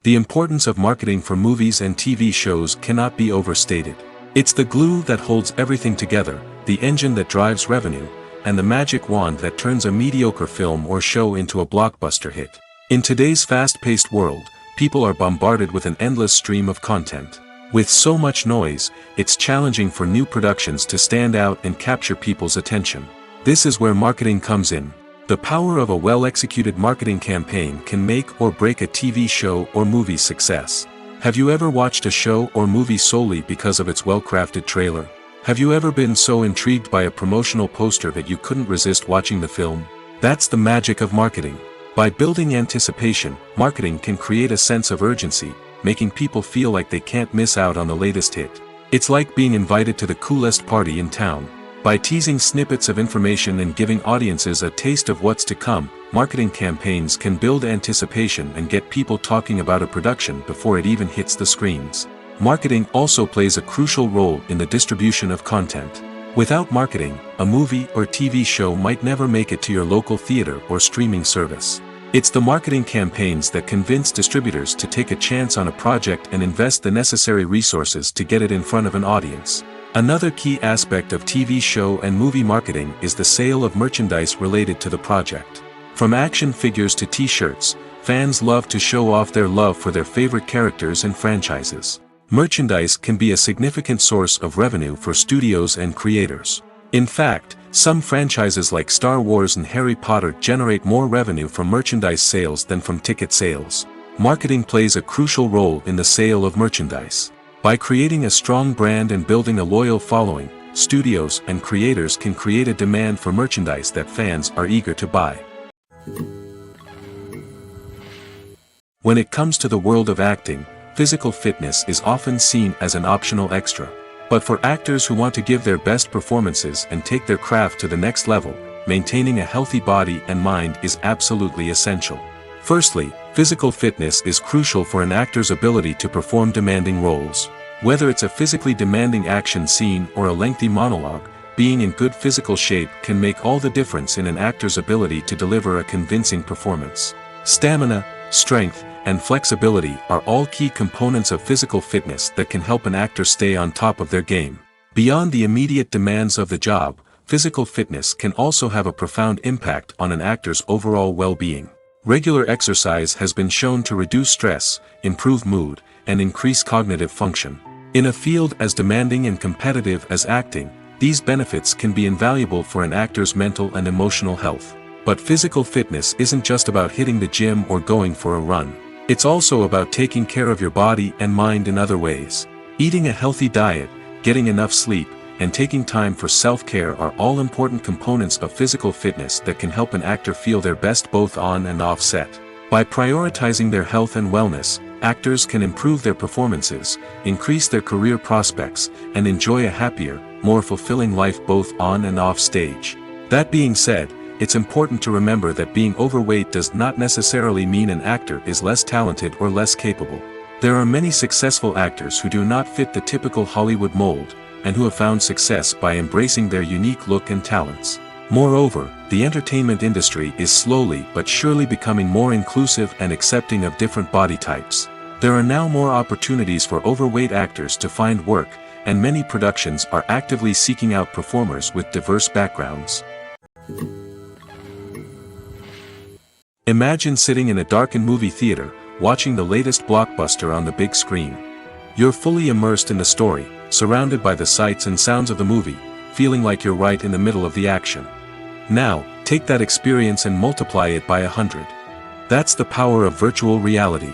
Speaker 2: The importance of marketing for movies and TV shows cannot be overstated. It's the glue that holds everything together, the engine that drives revenue, and the magic wand that turns a mediocre film or show into a blockbuster hit. In today's fast-paced world, people are bombarded with an endless stream of content. With so much noise, it's challenging for new productions to stand out and capture people's attention. This is where marketing comes in. The power of a well-executed marketing campaign can make or break a TV show or movie's success. Have you ever watched a show or movie solely because of its well-crafted trailer? Have you ever been so intrigued by a promotional poster that you couldn't resist watching the film? That's the magic of marketing. By building anticipation, marketing can create a sense of urgency, making people feel like they can't miss out on the latest hit. It's like being invited to the coolest party in town. By teasing snippets of information and giving audiences a taste of what's to come, marketing campaigns can build anticipation and get people talking about a production before it even hits the screens. Marketing also plays a crucial role in the distribution of content. Without marketing, a movie or TV show might never make it to your local theater or streaming service. It's the marketing campaigns that convince distributors to take a chance on a project and invest the necessary resources to get it in front of an audience. Another key aspect of TV show and movie marketing is the sale of merchandise related to the project. From action figures to t-shirts, fans love to show off their love for their favorite characters and franchises. Merchandise can be a significant source of revenue for studios and creators. In fact, some franchises like Star Wars and Harry Potter generate more revenue from merchandise sales than from ticket sales. Marketing plays a crucial role in the sale of merchandise. By creating a strong brand and building a loyal following, studios and creators can create a demand for merchandise that fans are eager to buy. When it comes to the world of acting, physical fitness is often seen as an optional extra. But for actors who want to give their best performances and take their craft to the next level, maintaining a healthy body and mind is absolutely essential. Firstly, physical fitness is crucial for an actor's ability to perform demanding roles. Whether it's a physically demanding action scene or a lengthy monologue, being in good physical shape can make all the difference in an actor's ability to deliver a convincing performance. Stamina, strength, and flexibility are all key components of physical fitness that can help an actor stay on top of their game. Beyond the immediate demands of the job, physical fitness can also have a profound impact on an actor's overall well-being. Regular exercise has been shown to reduce stress, improve mood, and increase cognitive function. In a field as demanding and competitive as acting, these benefits can be invaluable for an actor's mental and emotional health. But physical fitness isn't just about hitting the gym or going for a run. It's also about taking care of your body and mind in other ways. Eating a healthy diet, getting enough sleep, and taking time for self-care are all important components of physical fitness that can help an actor feel their best both on and off set. By prioritizing their health and wellness, actors can improve their performances, increase their career prospects, and enjoy a happier, more fulfilling life both on and off stage. That being said, it's important to remember that being overweight does not necessarily mean an actor is less talented or less capable. There are many successful actors who do not fit the typical Hollywood mold, and who have found success by embracing their unique look and talents. Moreover, the entertainment industry is slowly but surely becoming more inclusive and accepting of different body types. There are now more opportunities for overweight actors to find work, and many productions are actively seeking out performers with diverse backgrounds. Imagine sitting in a darkened movie theater, watching the latest blockbuster on the big screen. You're fully immersed in the story, surrounded by the sights and sounds of the movie, feeling like you're right in the middle of the action. Now, take that experience and multiply it by 100. That's the power of virtual reality.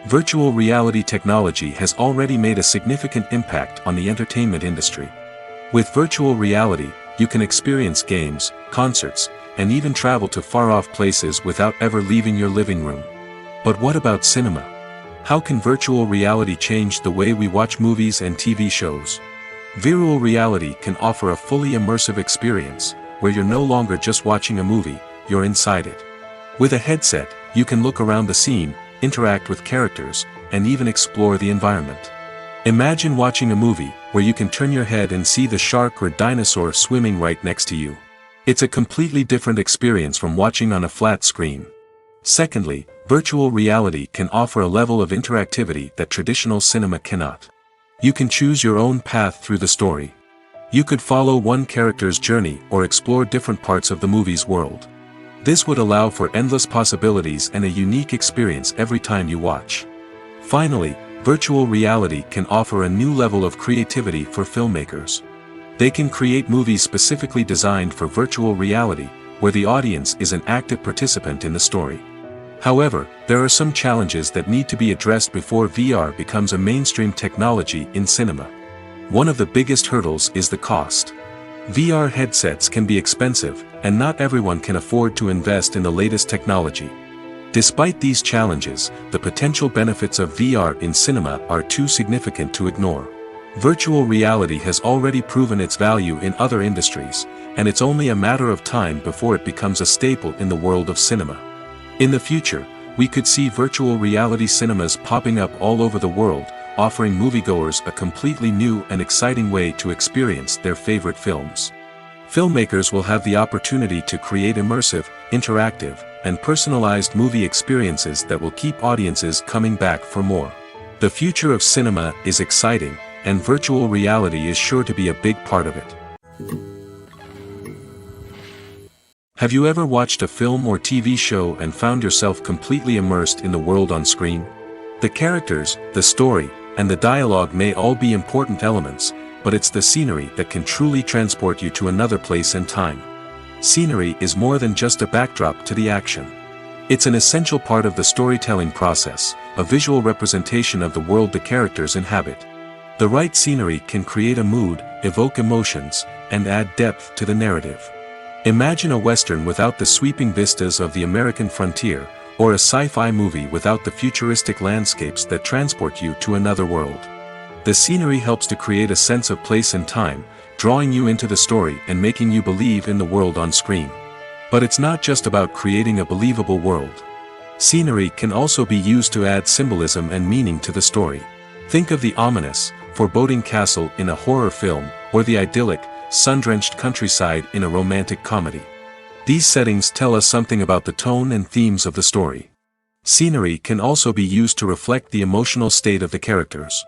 Speaker 2: Virtual reality technology has already made a significant impact on the entertainment industry. With virtual reality, you can experience games, concerts, and even travel to far-off places without ever leaving your living room. But what about cinema? How can virtual reality change the way we watch movies and TV shows? Virtual reality can offer a fully immersive experience, where you're no longer just watching a movie, you're inside it. With a headset, you can look around the scene, interact with characters, and even explore the environment. Imagine watching a movie where you can turn your head and see the shark or dinosaur swimming right next to you. It's a completely different experience from watching on a flat screen. Secondly, virtual reality can offer a level of interactivity that traditional cinema cannot. You can choose your own path through the story. You could follow one character's journey or explore different parts of the movie's world. This would allow for endless possibilities and a unique experience every time you watch. Finally, virtual reality can offer a new level of creativity for filmmakers. They can create movies specifically designed for virtual reality, where the audience is an active participant in the story. However, there are some challenges that need to be addressed before VR becomes a mainstream technology in cinema. One of the biggest hurdles is the cost. VR headsets can be expensive, and not everyone can afford to invest in the latest technology. Despite these challenges, the potential benefits of VR in cinema are too significant to ignore. Virtual reality has already proven its value in other industries, and it's only a matter of time before it becomes a staple in the world of cinema. In the future, we could see virtual reality cinemas popping up all over the world, offering moviegoers a completely new and exciting way to experience their favorite films. Filmmakers will have the opportunity to create immersive, interactive, and personalized movie experiences that will keep audiences coming back for more. The future of cinema is exciting, and virtual reality is sure to be a big part of it. Have you ever watched a film or TV show and found yourself completely immersed in the world on screen? The characters, the story, and the dialogue may all be important elements, but it's the scenery that can truly transport you to another place and time. Scenery is more than just a backdrop to the action. It's an essential part of the storytelling process, a visual representation of the world the characters inhabit. The right scenery can create a mood, evoke emotions, and add depth to the narrative. Imagine a Western without the sweeping vistas of the American frontier, or a sci-fi movie without the futuristic landscapes that transport you to another world. The scenery helps to create a sense of place and time, drawing you into the story and making you believe in the world on screen. But it's not just about creating a believable world. Scenery can also be used to add symbolism and meaning to the story. Think of the ominous, foreboding castle in a horror film, or the idyllic, sun-drenched countryside in a romantic comedy. These settings tell us something about the tone and themes of the story. Scenery can also be used to reflect the emotional state of the characters.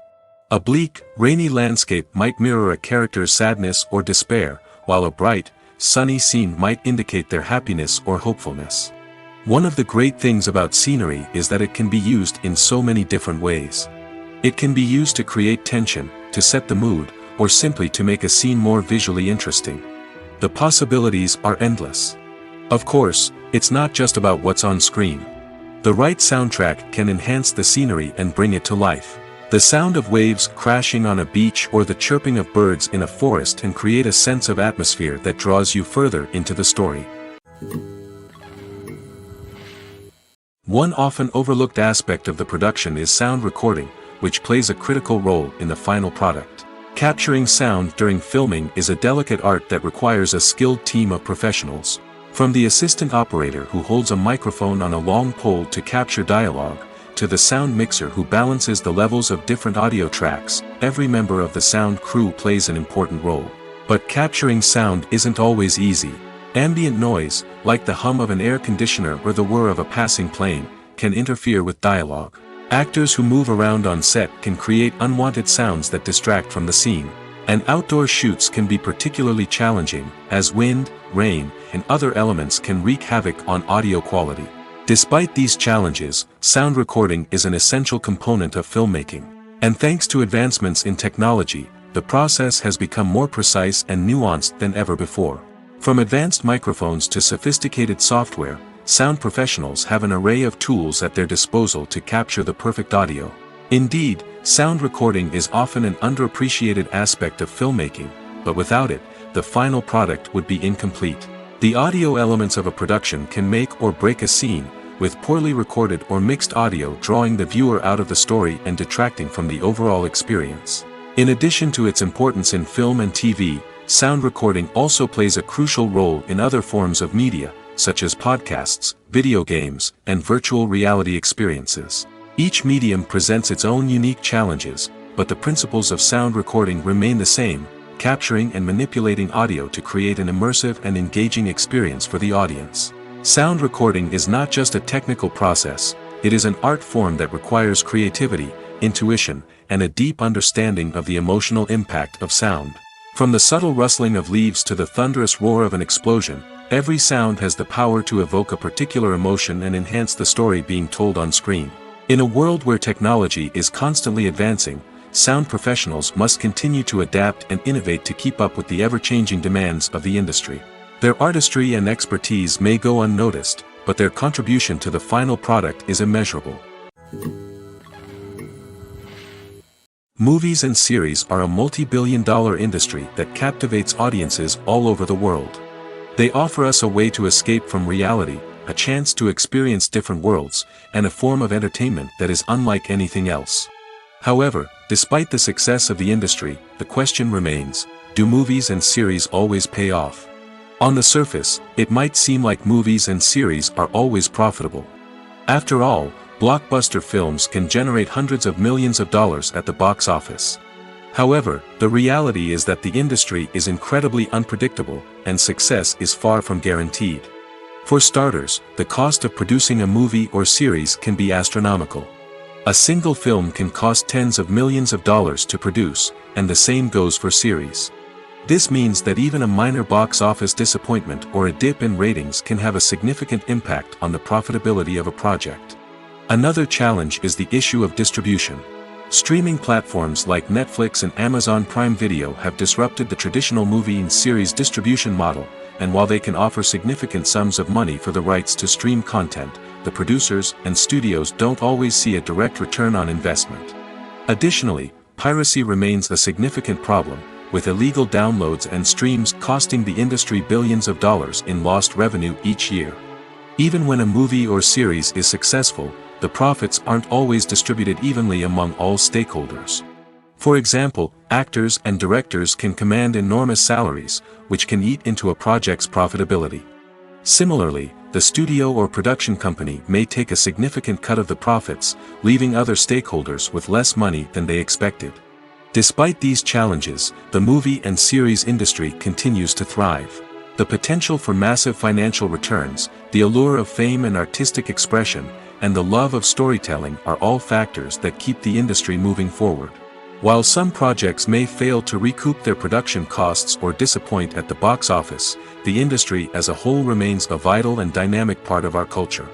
Speaker 2: A bleak, rainy landscape might mirror a character's sadness or despair, while a bright, sunny scene might indicate their happiness or hopefulness. One of the great things about scenery is that it can be used in so many different ways. It can be used to create tension, to set the mood, or simply to make a scene more visually interesting. The possibilities are endless. Of course, it's not just about what's on screen. The right soundtrack can enhance the scenery and bring it to life. The sound of waves crashing on a beach or the chirping of birds in a forest can create a sense of atmosphere that draws you further into the story. One often overlooked aspect of the production is sound recording, which plays a critical role in the final product. Capturing sound during filming is a delicate art that requires a skilled team of professionals. From the assistant operator who holds a microphone on a long pole to capture dialogue, to the sound mixer who balances the levels of different audio tracks, every member of the sound crew plays an important role. But capturing sound isn't always easy. Ambient noise, like the hum of an air conditioner or the whir of a passing plane, can interfere with dialogue. Actors who move around on set can create unwanted sounds that distract from the scene. And outdoor shoots can be particularly challenging, as wind, rain, and other elements can wreak havoc on audio quality. Despite these challenges, sound recording is an essential component of filmmaking. And thanks to advancements in technology, the process has become more precise and nuanced than ever before. From advanced microphones to sophisticated software, sound professionals have an array of tools at their disposal to capture the perfect audio. Indeed, sound recording is often an underappreciated aspect of filmmaking, but without it, the final product would be incomplete. The audio elements of a production can make or break a scene, with poorly recorded or mixed audio drawing the viewer out of the story and detracting from the overall experience. In addition to its importance in film and TV, sound recording also plays a crucial role in other forms of media, such as podcasts, video games, and virtual reality experiences. Each medium presents its own unique challenges, but the principles of sound recording remain the same, capturing and manipulating audio to create an immersive and engaging experience for the audience. Sound recording is not just a technical process, it is an art form that requires creativity, intuition, and a deep understanding of the emotional impact of sound. From the subtle rustling of leaves to the thunderous roar of an explosion, every sound has the power to evoke a particular emotion and enhance the story being told on screen. In a world where technology is constantly advancing, sound professionals must continue to adapt and innovate to keep up with the ever-changing demands of the industry. Their artistry and expertise may go unnoticed, but their contribution to the final product is immeasurable. Movies and series are a multi-billion-dollar industry that captivates audiences all over the world. They offer us a way to escape from reality, a chance to experience different worlds, and a form of entertainment that is unlike anything else. However, despite the success of the industry, the question remains, do movies and series always pay off? On the surface, it might seem like movies and series are always profitable. After all, blockbuster films can generate hundreds of millions of dollars at the box office. However, the reality is that the industry is incredibly unpredictable, and success is far from guaranteed. For starters, the cost of producing a movie or series can be astronomical. A single film can cost tens of millions of dollars to produce, and the same goes for series. This means that even a minor box office disappointment or a dip in ratings can have a significant impact on the profitability of a project. Another challenge is the issue of distribution. Streaming platforms like Netflix and Amazon Prime Video have disrupted the traditional movie and series distribution model, and while they can offer significant sums of money for the rights to stream content, the producers and studios don't always see a direct return on investment. Additionally, piracy remains a significant problem, with illegal downloads and streams costing the industry billions of dollars in lost revenue each year. Even when a movie or series is successful, the profits aren't always distributed evenly among all stakeholders. For example, actors and directors can command enormous salaries, which can eat into a project's profitability. Similarly, the studio or production company may take a significant cut of the profits, leaving other stakeholders with less money than they expected. Despite these challenges, the movie and series industry continues to thrive. The potential for massive financial returns, the allure of fame and artistic expression, and the love of storytelling are all factors that keep the industry moving forward. While some projects may fail to recoup their production costs or disappoint at the box office, the industry as a whole remains a vital and dynamic part of our culture.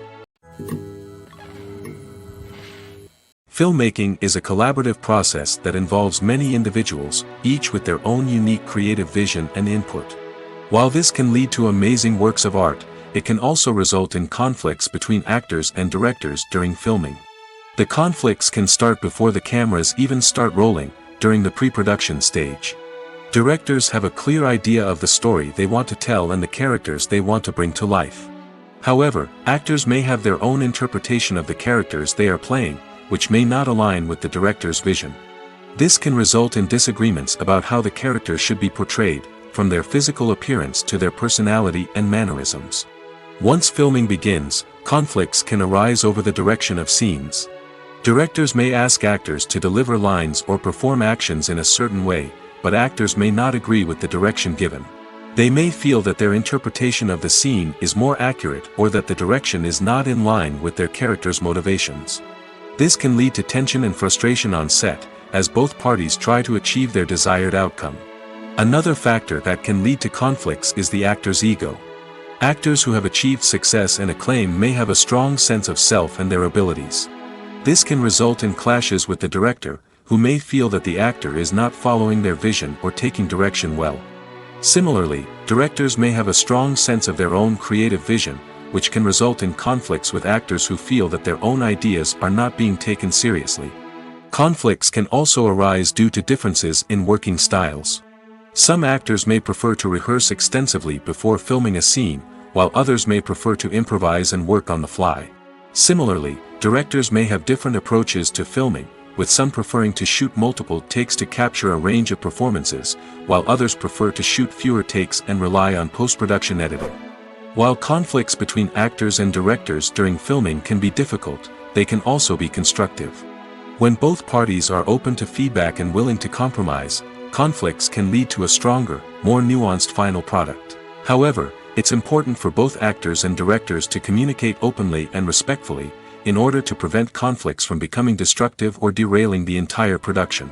Speaker 2: Filmmaking is a collaborative process that involves many individuals, each with their own unique creative vision and input. While this can lead to amazing works of art, it can also result in conflicts between actors and directors during filming. The conflicts can start before the cameras even start rolling, during the pre-production stage. Directors have a clear idea of the story they want to tell and the characters they want to bring to life. However, actors may have their own interpretation of the characters they are playing, which may not align with the director's vision. This can result in disagreements about how the characters should be portrayed, from their physical appearance to their personality and mannerisms. Once filming begins, conflicts can arise over the direction of scenes. Directors may ask actors to deliver lines or perform actions in a certain way, but actors may not agree with the direction given. They may feel that their interpretation of the scene is more accurate or that the direction is not in line with their character's motivations. This can lead to tension and frustration on set, as both parties try to achieve their desired outcome. Another factor that can lead to conflicts is the actor's ego. Actors who have achieved success and acclaim may have a strong sense of self and their abilities. This can result in clashes with the director, who may feel that the actor is not following their vision or taking direction well. Similarly, directors may have a strong sense of their own creative vision, which can result in conflicts with actors who feel that their own ideas are not being taken seriously. Conflicts can also arise due to differences in working styles. Some actors may prefer to rehearse extensively before filming a scene, while others may prefer to improvise and work on the fly. Similarly, directors may have different approaches to filming, with some preferring to shoot multiple takes to capture a range of performances, while others prefer to shoot fewer takes and rely on post-production editing. While conflicts between actors and directors during filming can be difficult, they can also be constructive. When both parties are open to feedback and willing to compromise, conflicts can lead to a stronger, more nuanced final product. However, it's important for both actors and directors to communicate openly and respectfully, in order to prevent conflicts from becoming destructive or derailing the entire production.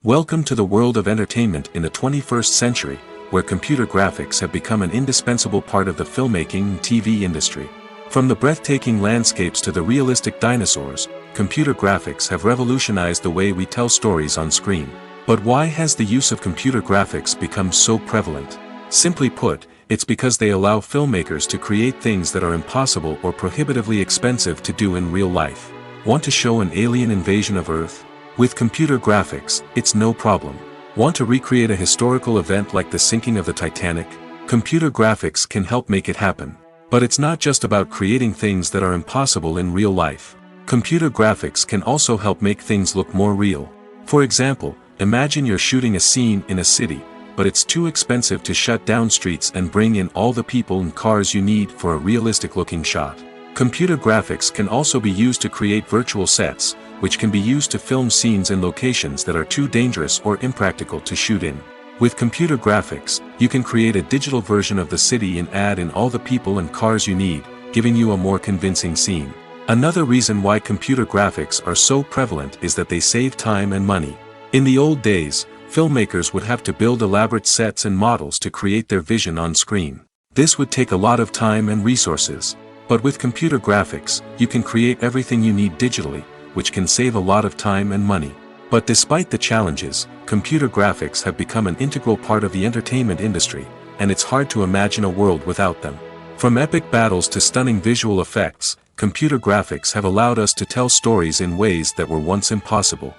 Speaker 2: Welcome to the world of entertainment in the 21st century, where computer graphics have become an indispensable part of the filmmaking and TV industry. From the breathtaking landscapes to the realistic dinosaurs, computer graphics have revolutionized the way we tell stories on screen. But why has the use of computer graphics become so prevalent? Simply put, it's because they allow filmmakers to create things that are impossible or prohibitively expensive to do in real life. Want to show an alien invasion of Earth? With computer graphics, it's no problem. Want to recreate a historical event like the sinking of the Titanic? Computer graphics can help make it happen. But it's not just about creating things that are impossible in real life. Computer graphics can also help make things look more real. For example, imagine you're shooting a scene in a city, but it's too expensive to shut down streets and bring in all the people and cars you need for a realistic-looking shot. Computer graphics can also be used to create virtual sets, which can be used to film scenes in locations that are too dangerous or impractical to shoot in. With computer graphics, you can create a digital version of the city and add in all the people and cars you need, giving you a more convincing scene. Another reason why computer graphics are so prevalent is that they save time and money. In the old days, filmmakers would have to build elaborate sets and models to create their vision on screen. This would take a lot of time and resources. But with computer graphics, you can create everything you need digitally, which can save a lot of time and money. But despite the challenges, computer graphics have become an integral part of the entertainment industry, and it's hard to imagine a world without them. From epic battles to stunning visual effects, computer graphics have allowed us to tell stories in ways that were once impossible.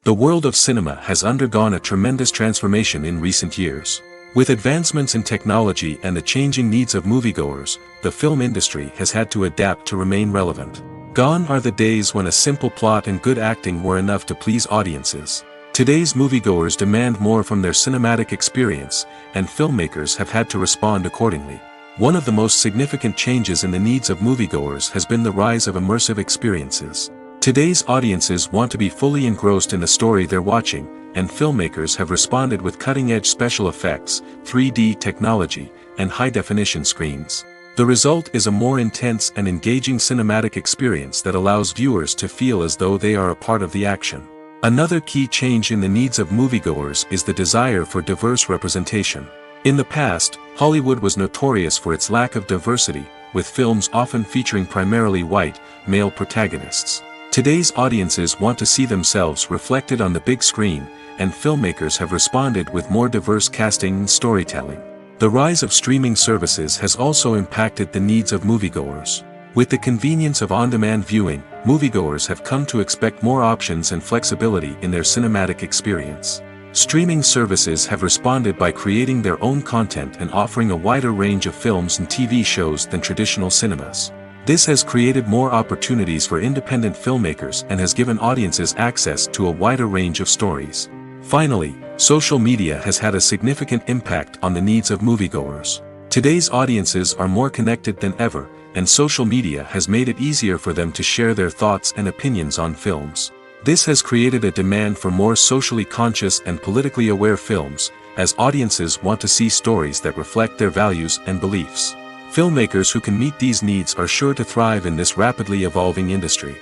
Speaker 2: The world of cinema has undergone a tremendous transformation in recent years. With advancements in technology and the changing needs of moviegoers, the film industry has had to adapt to remain relevant. Gone are the days when a simple plot and good acting were enough to please audiences. Today's moviegoers demand more from their cinematic experience, and filmmakers have had to respond accordingly. One of the most significant changes in the needs of moviegoers has been the rise of immersive experiences. Today's audiences want to be fully engrossed in the story they're watching, and filmmakers have responded with cutting-edge special effects, 3D technology, and high-definition screens. The result is a more intense and engaging cinematic experience that allows viewers to feel as though they are a part of the action. Another key change in the needs of moviegoers is the desire for diverse representation. In the past, Hollywood was notorious for its lack of diversity, with films often featuring primarily white, male protagonists. Today's audiences want to see themselves reflected on the big screen, and filmmakers have responded with more diverse casting and storytelling. The rise of streaming services has also impacted the needs of moviegoers. With the convenience of on-demand viewing, moviegoers have come to expect more options and flexibility in their cinematic experience. Streaming services have responded by creating their own content and offering a wider range of films and TV shows than traditional cinemas. This has created more opportunities for independent filmmakers and has given audiences access to a wider range of stories. Finally, social media has had a significant impact on the needs of moviegoers. Today's audiences are more connected than ever, and social media has made it easier for them to share their thoughts and opinions on films. This has created a demand for more socially conscious and politically aware films, as audiences want to see stories that reflect their values and beliefs. Filmmakers who can meet these needs are sure to thrive in this rapidly evolving industry.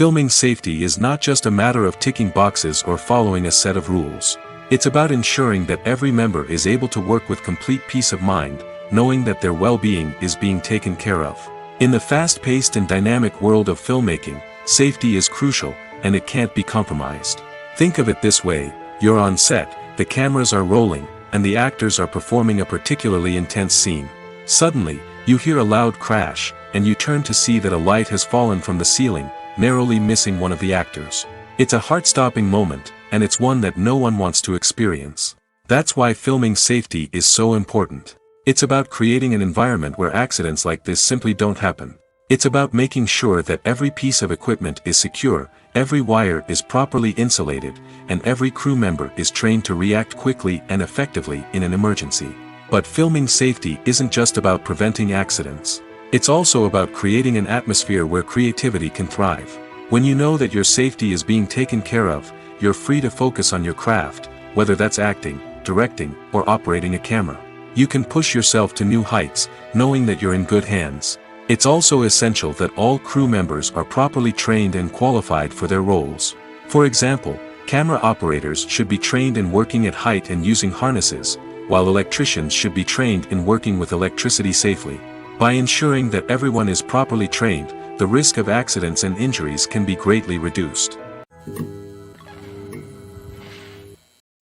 Speaker 2: Filming safety is not just a matter of ticking boxes or following a set of rules. It's about ensuring that every member is able to work with complete peace of mind, knowing that their well-being is being taken care of. In the fast-paced and dynamic world of filmmaking, safety is crucial, and it can't be compromised. Think of it this way: you're on set, the cameras are rolling, and the actors are performing a particularly intense scene. Suddenly, you hear a loud crash, and you turn to see that a light has fallen from the ceiling, narrowly missing one of the actors. It's a heart-stopping moment, and it's one that no one wants to experience. That's why filming safety is so important. It's about creating an environment where accidents like this simply don't happen. It's about making sure that every piece of equipment is secure, every wire is properly insulated, and every crew member is trained to react quickly and effectively in an emergency. But filming safety isn't just about preventing accidents. It's also about creating an atmosphere where creativity can thrive. When you know that your safety is being taken care of, you're free to focus on your craft, whether that's acting, directing, or operating a camera. You can push yourself to new heights, knowing that you're in good hands. It's also essential that all crew members are properly trained and qualified for their roles. For example, camera operators should be trained in working at height and using harnesses, while electricians should be trained in working with electricity safely. By ensuring that everyone is properly trained, the risk of accidents and injuries can be greatly reduced.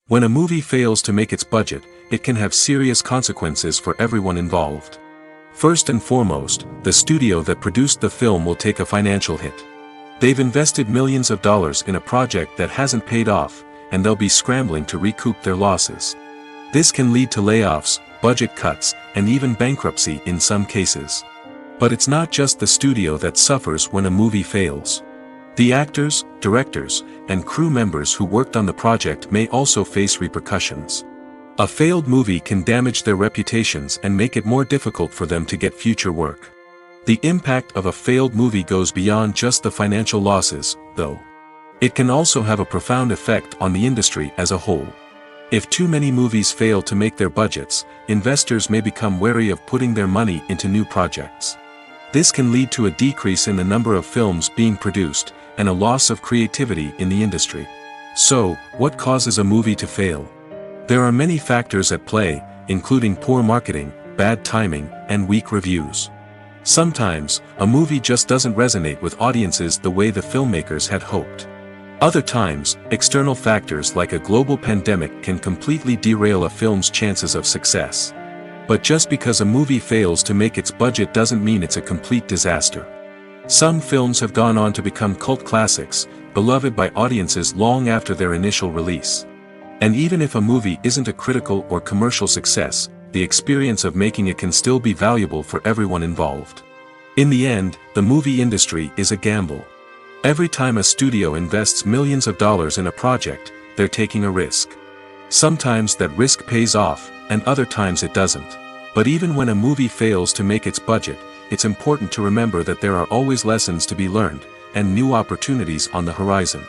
Speaker 2: When a movie fails to make its budget, it can have serious consequences for everyone involved. First and foremost, the studio that produced the film will take a financial hit. They've invested millions of dollars in a project that hasn't paid off, and they'll be scrambling to recoup their losses. This can lead to layoffs, budget cuts, and even bankruptcy in some cases. But it's not just the studio that suffers when a movie fails. The actors, directors, and crew members who worked on the project may also face repercussions. A failed movie can damage their reputations and make it more difficult for them to get future work. The impact of a failed movie goes beyond just the financial losses, though. It can also have a profound effect on the industry as a whole. If too many movies fail to make their budgets, investors may become wary of putting their money into new projects. This can lead to a decrease in the number of films being produced, and a loss of creativity in the industry. So, what causes a movie to fail? There are many factors at play, including poor marketing, bad timing, and weak reviews. Sometimes, a movie just doesn't resonate with audiences the way the filmmakers had hoped. Other times, external factors like a global pandemic can completely derail a film's chances of success. But just because a movie fails to make its budget doesn't mean it's a complete disaster. Some films have gone on to become cult classics, beloved by audiences long after their initial release. And even if a movie isn't a critical or commercial success, the experience of making it can still be valuable for everyone involved. In the end, the movie industry is a gamble. Every time a studio invests millions of dollars in a project, they're taking a risk. Sometimes that risk pays off, and other times it doesn't. But even when a movie fails to make its budget, it's important to remember that there are always lessons to be learned, and new opportunities on the horizon.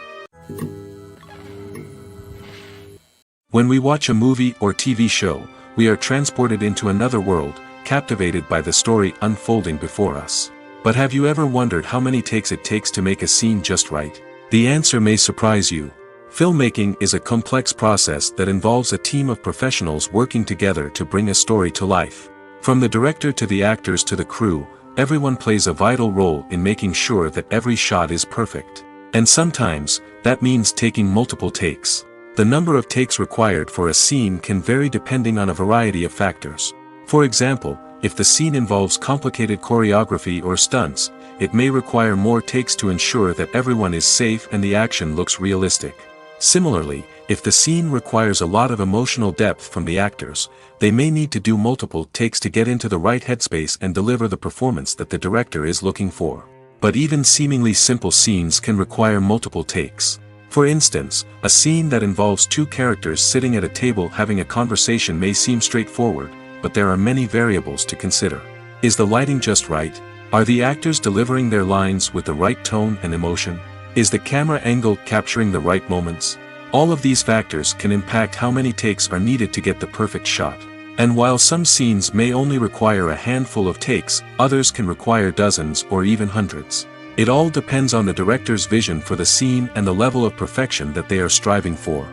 Speaker 2: When we watch a movie or TV show, we are transported into another world, captivated by the story unfolding before us. But have you ever wondered how many takes it takes to make a scene just right? The answer may surprise you. Filmmaking is a complex process that involves a team of professionals working together to bring a story to life. From the director to the actors to the crew, everyone plays a vital role in making sure that every shot is perfect. And sometimes, that means taking multiple takes. The number of takes required for a scene can vary depending on a variety of factors. For example, if the scene involves complicated choreography or stunts, it may require more takes to ensure that everyone is safe and the action looks realistic. Similarly, if the scene requires a lot of emotional depth from the actors, they may need to do multiple takes to get into the right headspace and deliver the performance that the director is looking for. But even seemingly simple scenes can require multiple takes. For instance, a scene that involves two characters sitting at a table having a conversation may seem straightforward, but there are many variables to consider. Is the lighting just right? Are the actors delivering their lines with the right tone and emotion? Is the camera angle capturing the right moments? All of these factors can impact how many takes are needed to get the perfect shot. And while some scenes may only require a handful of takes, others can require dozens or even hundreds. It all depends on the director's vision for the scene and the level of perfection that they are striving for.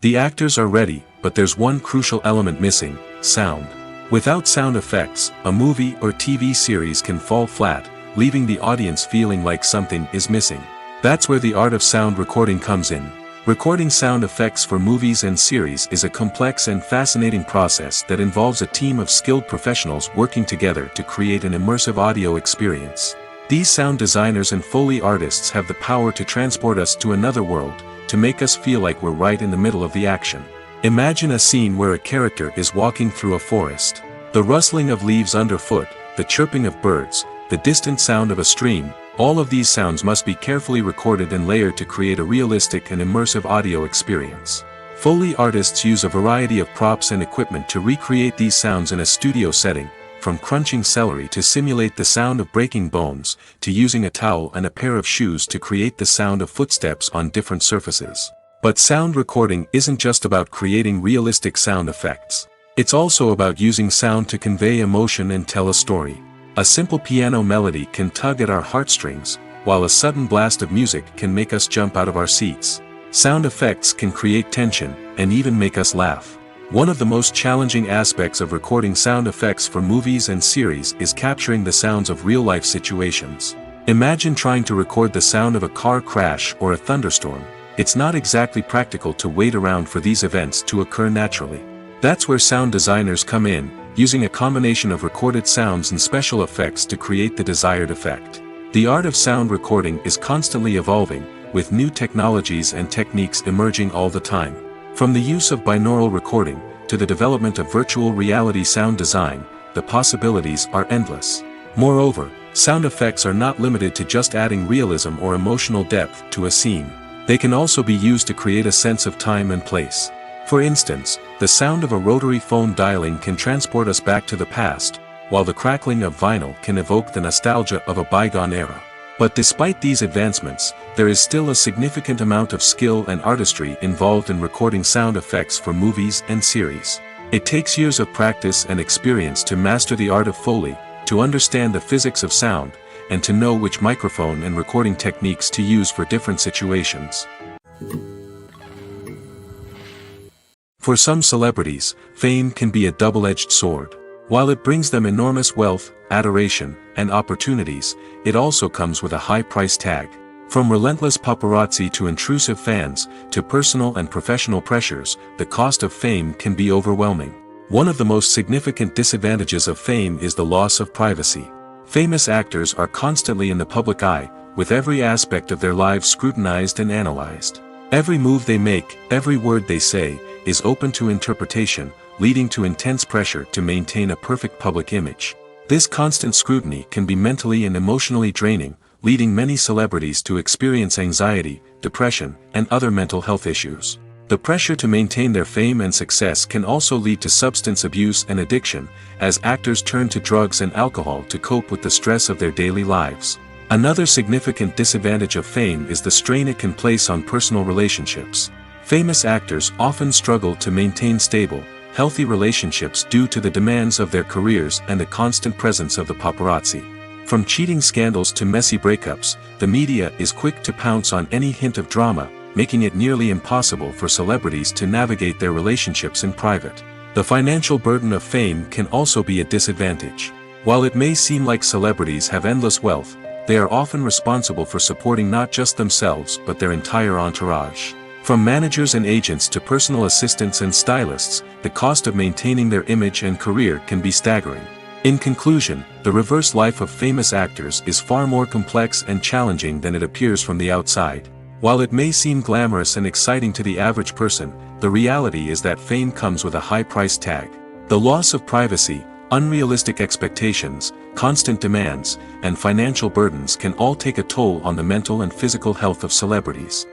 Speaker 2: The actors are ready, but there's one crucial element missing: sound. Without sound effects, a movie or TV series can fall flat, leaving the audience feeling like something is missing. That's where the art of sound recording comes in. Recording sound effects for movies and series is a complex and fascinating process that involves a team of skilled professionals working together to create an immersive audio experience. These sound designers and Foley artists have the power to transport us to another world, to make us feel like we're right in the middle of the action. Imagine a scene where a character is walking through a forest. The rustling of leaves underfoot, the chirping of birds, the distant sound of a stream, all of these sounds must be carefully recorded and layered to create a realistic and immersive audio experience. Foley artists use a variety of props and equipment to recreate these sounds in a studio setting, from crunching celery to simulate the sound of breaking bones, to using a towel and a pair of shoes to create the sound of footsteps on different surfaces. But sound recording isn't just about creating realistic sound effects. It's also about using sound to convey emotion and tell a story. A simple piano melody can tug at our heartstrings, while a sudden blast of music can make us jump out of our seats. Sound effects can create tension, and even make us laugh. One of the most challenging aspects of recording sound effects for movies and series is capturing the sounds of real-life situations. Imagine trying to record the sound of a car crash or a thunderstorm. It's not exactly practical to wait around for these events to occur naturally. That's where sound designers come in, using a combination of recorded sounds and special effects to create the desired effect. The art of sound recording is constantly evolving, with new technologies and techniques emerging all the time. From the use of binaural recording, to the development of virtual reality sound design, the possibilities are endless. Moreover, sound effects are not limited to just adding realism or emotional depth to a scene. They can also be used to create a sense of time and place. For instance, the sound of a rotary phone dialing can transport us back to the past, while the crackling of vinyl can evoke the nostalgia of a bygone era. But despite these advancements, there is still a significant amount of skill and artistry involved in recording sound effects for movies and series. It takes years of practice and experience to master the art of Foley, to understand the physics of sound, and to know which microphone and recording techniques to use for different situations. For some celebrities, fame can be a double-edged sword. While it brings them enormous wealth, adoration, and opportunities, it also comes with a high price tag. From relentless paparazzi to intrusive fans, to personal and professional pressures, the cost of fame can be overwhelming. One of the most significant disadvantages of fame is the loss of privacy. Famous actors are constantly in the public eye, with every aspect of their lives scrutinized and analyzed. Every move they make, every word they say, is open to interpretation, leading to intense pressure to maintain a perfect public image. This constant scrutiny can be mentally and emotionally draining, leading many celebrities to experience anxiety, depression, and other mental health issues. The pressure to maintain their fame and success can also lead to substance abuse and addiction, as actors turn to drugs and alcohol to cope with the stress of their daily lives. Another significant disadvantage of fame is the strain it can place on personal relationships. Famous actors often struggle to maintain stable, healthy relationships due to the demands of their careers and the constant presence of the paparazzi. From cheating scandals to messy breakups, the media is quick to pounce on any hint of drama, making it nearly impossible for celebrities to navigate their relationships in private. The financial burden of fame can also be a disadvantage. While it may seem like celebrities have endless wealth, they are often responsible for supporting not just themselves but their entire entourage. From managers and agents to personal assistants and stylists, the cost of maintaining their image and career can be staggering. In conclusion, the reverse life of famous actors is far more complex and challenging than it appears from the outside. While it may seem glamorous and exciting to the average person, the reality is that fame comes with a high price tag. The loss of privacy, unrealistic expectations, constant demands, and financial burdens can all take a toll on the mental and physical health of celebrities.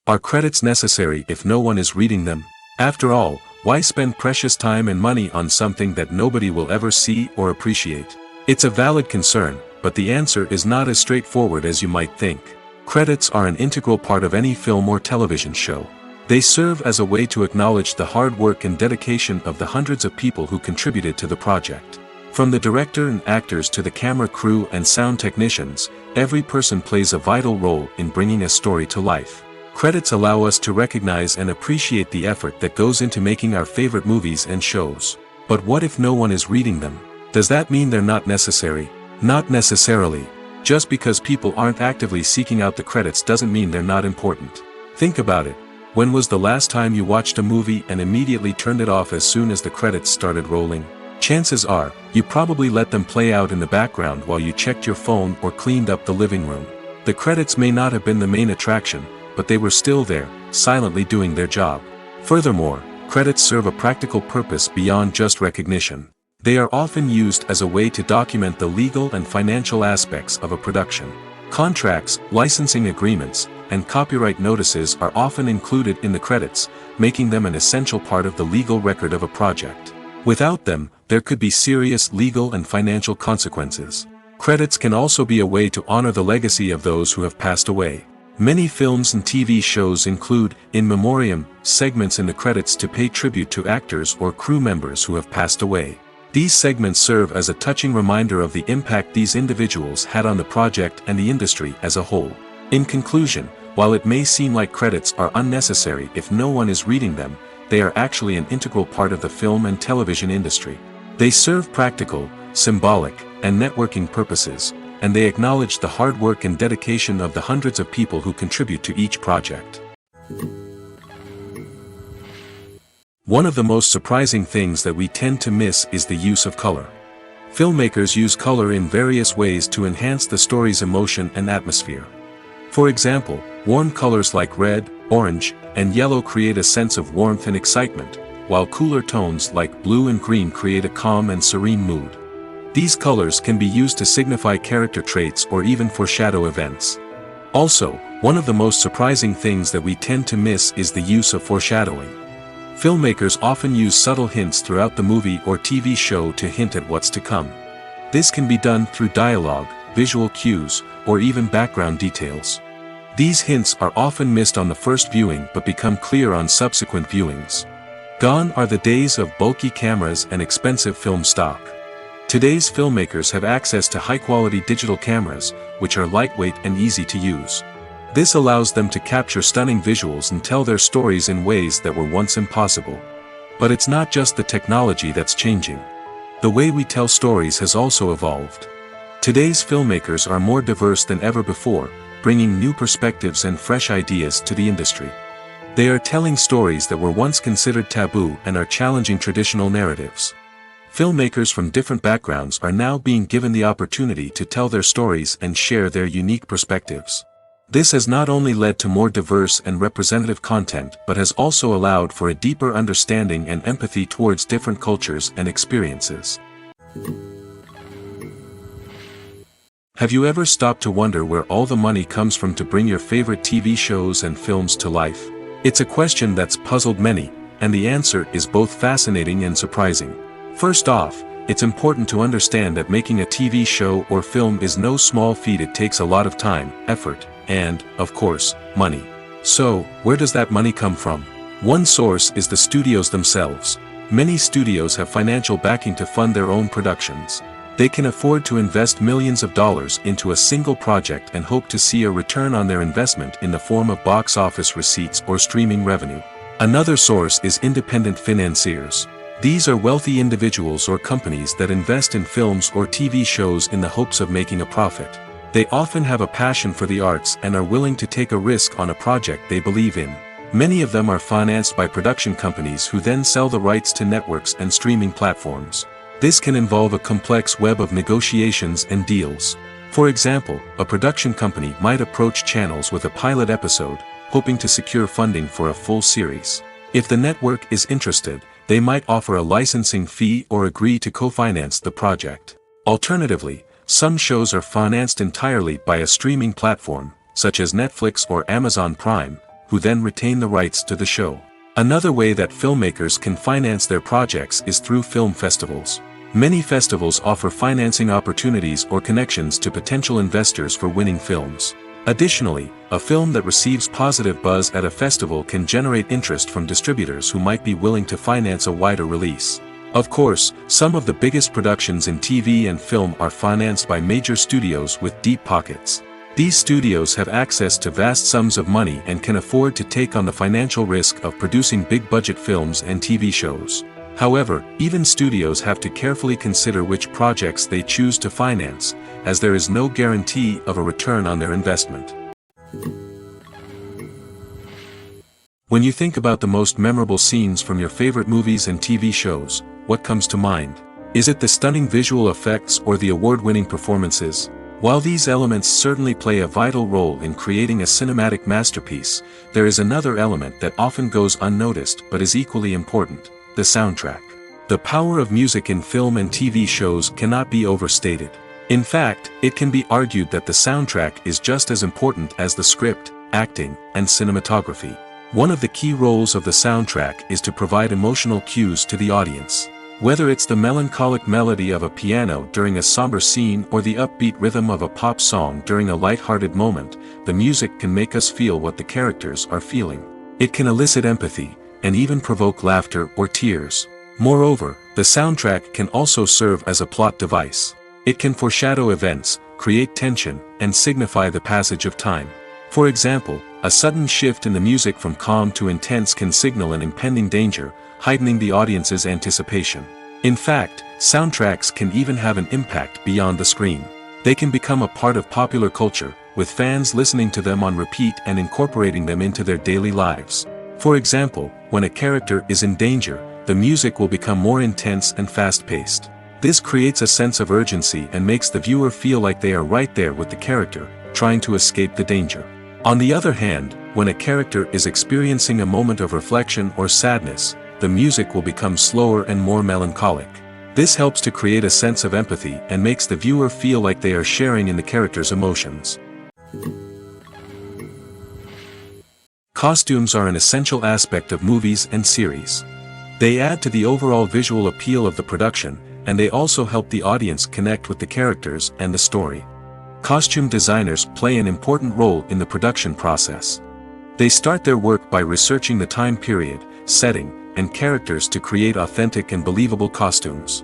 Speaker 2: Are credits necessary if no one is reading them? After all, why spend precious time and money on something that nobody will ever see or appreciate? It's a valid concern, but the answer is not as straightforward as you might think. Credits are an integral part of any film or television show. They serve as a way to acknowledge the hard work and dedication of the hundreds of people who contributed to the project. From the director and actors to the camera crew and sound technicians, every person plays a vital role in bringing a story to life. Credits allow us to recognize and appreciate the effort that goes into making our favorite movies and shows. But what if no one is reading them? Does that mean they're not necessary? Not necessarily. Just because people aren't actively seeking out the credits doesn't mean they're not important. Think about it. When was the last time you watched a movie and immediately turned it off as soon as the credits started rolling? Chances are, you probably let them play out in the background while you checked your phone or cleaned up the living room. The credits may not have been the main attraction, but they were still there, silently doing their job. Furthermore, credits serve a practical purpose beyond just recognition. They are often used as a way to document the legal and financial aspects of a production. Contracts, licensing agreements, and copyright notices are often included in the credits, making them an essential part of the legal record of a project. Without them, there could be serious legal and financial consequences. Credits can also be a way to honor the legacy of those who have passed away. Many films and TV shows include, in memoriam, segments in the credits to pay tribute to actors or crew members who have passed away. These segments serve as a touching reminder of the impact these individuals had on the project and the industry as a whole. In conclusion, while it may seem like credits are unnecessary if no one is reading them, they are actually an integral part of the film and television industry. They serve practical, symbolic, and networking purposes, and they acknowledge the hard work and dedication of the hundreds of people who contribute to each project. One of the most surprising things that we tend to miss is the use of color. Filmmakers use color in various ways to enhance the story's emotion and atmosphere. For example, warm colors like red, orange, and yellow create a sense of warmth and excitement, while cooler tones like blue and green create a calm and serene mood. These colors can be used to signify character traits or even foreshadow events. Also, one of the most surprising things that we tend to miss is the use of foreshadowing. Filmmakers often use subtle hints throughout the movie or TV show to hint at what's to come. This can be done through dialogue, visual cues, or even background details. These hints are often missed on the first viewing but become clear on subsequent viewings. Gone are the days of bulky cameras and expensive film stock. Today's filmmakers have access to high-quality digital cameras, which are lightweight and easy to use. This allows them to capture stunning visuals and tell their stories in ways that were once impossible. But it's not just the technology that's changing. The way we tell stories has also evolved. Today's filmmakers are more diverse than ever before, bringing new perspectives and fresh ideas to the industry. They are telling stories that were once considered taboo and are challenging traditional narratives. Filmmakers from different backgrounds are now being given the opportunity to tell their stories and share their unique perspectives. This has not only led to more diverse and representative content but has also allowed for a deeper understanding and empathy towards different cultures and experiences. Have you ever stopped to wonder where all the money comes from to bring your favorite TV shows and films to life? It's a question that's puzzled many, and the answer is both fascinating and surprising. First off, it's important to understand that making a TV show or film is no small feat. It takes a lot of time, effort, and, of course, money. So, where does that money come from? One source is the studios themselves. Many studios have financial backing to fund their own productions. They can afford to invest millions of dollars into a single project and hope to see a return on their investment in the form of box office receipts or streaming revenue. Another source is independent financiers. These are wealthy individuals or companies that invest in films or TV shows in the hopes of making a profit. They often have a passion for the arts and are willing to take a risk on a project they believe in. Many of them are financed by production companies who then sell the rights to networks and streaming platforms. This can involve a complex web of negotiations and deals. For example, a production company might approach channels with a pilot episode, hoping to secure funding for a full series. If the network is interested, they might offer a licensing fee or agree to co-finance the project. Alternatively, some shows are financed entirely by a streaming platform, such as Netflix or Amazon Prime, who then retain the rights to the show. Another way that filmmakers can finance their projects is through film festivals. Many festivals offer financing opportunities or connections to potential investors for winning films. Additionally, a film that receives positive buzz at a festival can generate interest from distributors who might be willing to finance a wider release. Of course, some of the biggest productions in TV and film are financed by major studios with deep pockets. These studios have access to vast sums of money and can afford to take on the financial risk of producing big-budget films and TV shows. However, even studios have to carefully consider which projects they choose to finance, as there is no guarantee of a return on their investment. When you think about the most memorable scenes from your favorite movies and TV shows, what comes to mind? Is it the stunning visual effects or the award-winning performances? While these elements certainly play a vital role in creating a cinematic masterpiece, there is another element that often goes unnoticed but is equally important: the soundtrack. The power of music in film and TV shows cannot be overstated. In fact, it can be argued that the soundtrack is just as important as the script, acting, and cinematography. One of the key roles of the soundtrack is to provide emotional cues to the audience. Whether it's the melancholic melody of a piano during a somber scene or the upbeat rhythm of a pop song during a light-hearted moment, the music can make us feel what the characters are feeling. It can elicit empathy, and even provoke laughter or tears. Moreover, the soundtrack can also serve as a plot device. It can foreshadow events, create tension, and signify the passage of time. For example, a sudden shift in the music from calm to intense can signal an impending danger, heightening the audience's anticipation. In fact, soundtracks can even have an impact beyond the screen. They can become a part of popular culture, with fans listening to them on repeat and incorporating them into their daily lives. For example, when a character is in danger, the music will become more intense and fast-paced. This creates a sense of urgency and makes the viewer feel like they are right there with the character, trying to escape the danger. On the other hand, when a character is experiencing a moment of reflection or sadness, the music will become slower and more melancholic. This helps to create a sense of empathy and makes the viewer feel like they are sharing in the character's emotions. Costumes are an essential aspect of movies and series. They add to the overall visual appeal of the production, and they also help the audience connect with the characters and the story. Costume designers play an important role in the production process. They start their work by researching the time period, setting, and characters to create authentic and believable costumes.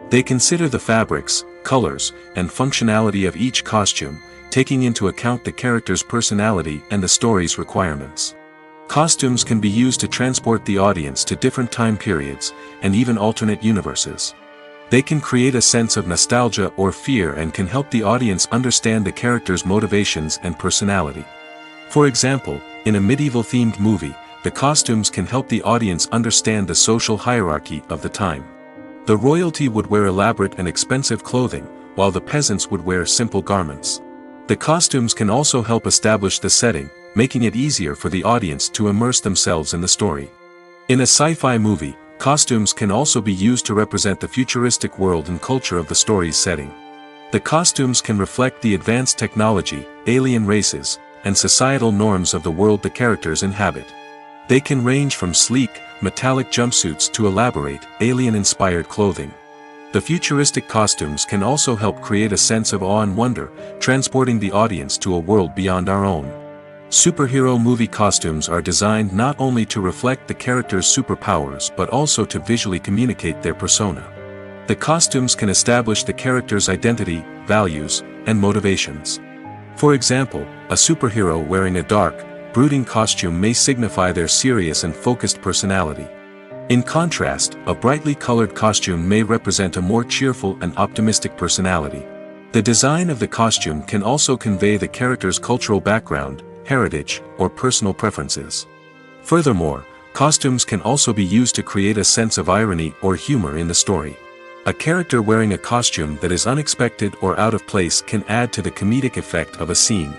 Speaker 2: They consider the fabrics, colors, and functionality of each costume, taking into account the character's personality and the story's requirements. Costumes can be used to transport the audience to different time periods, and even alternate universes. They can create a sense of nostalgia or fear and can help the audience understand the character's motivations and personality. For example, in a medieval-themed movie, the costumes can help the audience understand the social hierarchy of the time. The royalty would wear elaborate and expensive clothing, while the peasants would wear simple garments. The costumes can also help establish the setting, making it easier for the audience to immerse themselves in the story. In a sci-fi movie, costumes can also be used to represent the futuristic world and culture of the story's setting. The costumes can reflect the advanced technology, alien races, and societal norms of the world the characters inhabit. They can range from sleek, metallic jumpsuits to elaborate, alien-inspired clothing. The futuristic costumes can also help create a sense of awe and wonder, transporting the audience to a world beyond our own. Superhero movie costumes are designed not only to reflect the character's superpowers but also to visually communicate their persona. The costumes can establish the character's identity, values, and motivations. For example, a superhero wearing a dark, brooding costume may signify their serious and focused personality. In contrast, a brightly colored costume may represent a more cheerful and optimistic personality. The design of the costume can also convey the character's cultural background, heritage, or personal preferences. Furthermore, costumes can also be used to create a sense of irony or humor in the story. A character wearing a costume that is unexpected or out of place can add to the comedic effect of a scene.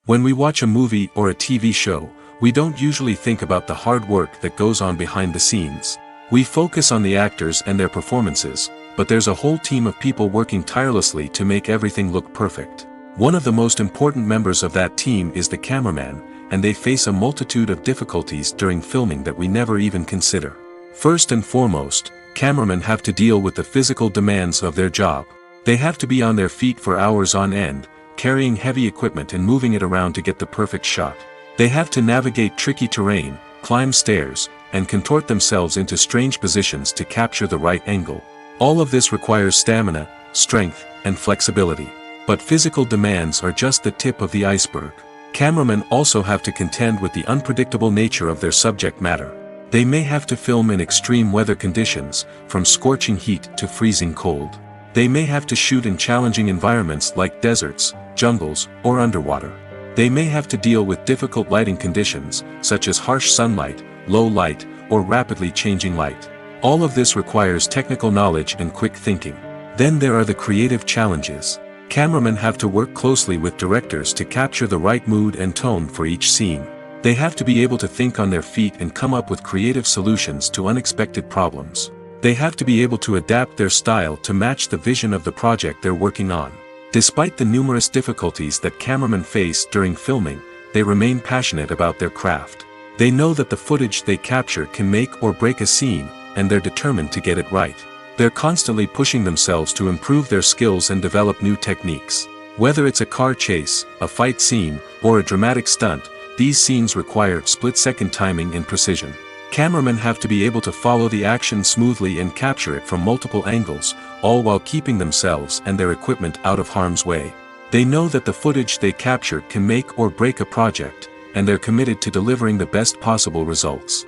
Speaker 2: When we watch a movie or a TV show, we don't usually think about the hard work that goes on behind the scenes. We focus on the actors and their performances, but there's a whole team of people working tirelessly to make everything look perfect. One of the most important members of that team is the cameraman, and they face a multitude of difficulties during filming that we never even consider. First and foremost, cameramen have to deal with the physical demands of their job. They have to be on their feet for hours on end, carrying heavy equipment and moving it around to get the perfect shot. They have to navigate tricky terrain, climb stairs, and contort themselves into strange positions to capture the right angle. All of this requires stamina, strength, and flexibility. But physical demands are just the tip of the iceberg. Cameramen also have to contend with the unpredictable nature of their subject matter. They may have to film in extreme weather conditions, from scorching heat to freezing cold. They may have to shoot in challenging environments like deserts, jungles, or underwater. They may have to deal with difficult lighting conditions, such as harsh sunlight, low light, or rapidly changing light. All of this requires technical knowledge and quick thinking. Then there are the creative challenges. Cameramen have to work closely with directors to capture the right mood and tone for each scene. They have to be able to think on their feet and come up with creative solutions to unexpected problems. They have to be able to adapt their style to match the vision of the project they're working on. Despite the numerous difficulties that cameramen face during filming, they remain passionate about their craft. They know that the footage they capture can make or break a scene, and they're determined to get it right. They're constantly pushing themselves to improve their skills and develop new techniques. Whether it's a car chase, a fight scene, or a dramatic stunt, these scenes require split-second timing and precision. Cameramen have to be able to follow the action smoothly and capture it from multiple angles, all while keeping themselves and their equipment out of harm's way. They know that the footage they capture can make or break a project, and they're committed to delivering the best possible results.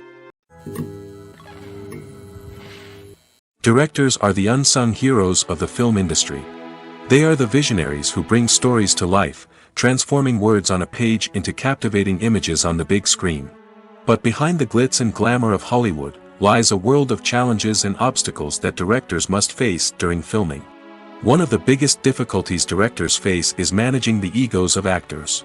Speaker 2: Directors are the unsung heroes of the film industry. They are the visionaries who bring stories to life, transforming words on a page into captivating images on the big screen. But behind the glitz and glamour of Hollywood, lies a world of challenges and obstacles that directors must face during filming. One of the biggest difficulties directors face is managing the egos of actors.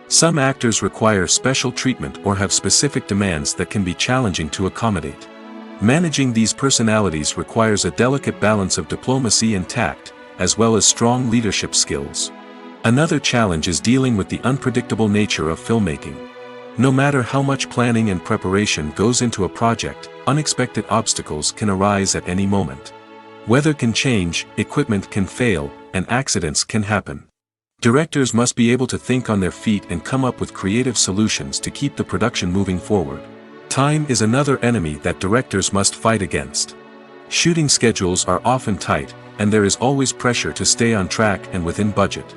Speaker 2: Some actors require special treatment or have specific demands that can be challenging to accommodate. Managing these personalities requires a delicate balance of diplomacy and tact, as well as strong leadership skills. Another challenge is dealing with the unpredictable nature of filmmaking. No matter how much planning and preparation goes into a project, unexpected obstacles can arise at any moment. Weather can change, equipment can fail, and accidents can happen. Directors must be able to think on their feet and come up with creative solutions to keep the production moving forward. Time is another enemy that directors must fight against. Shooting schedules are often tight, and there is always pressure to stay on track and within budget.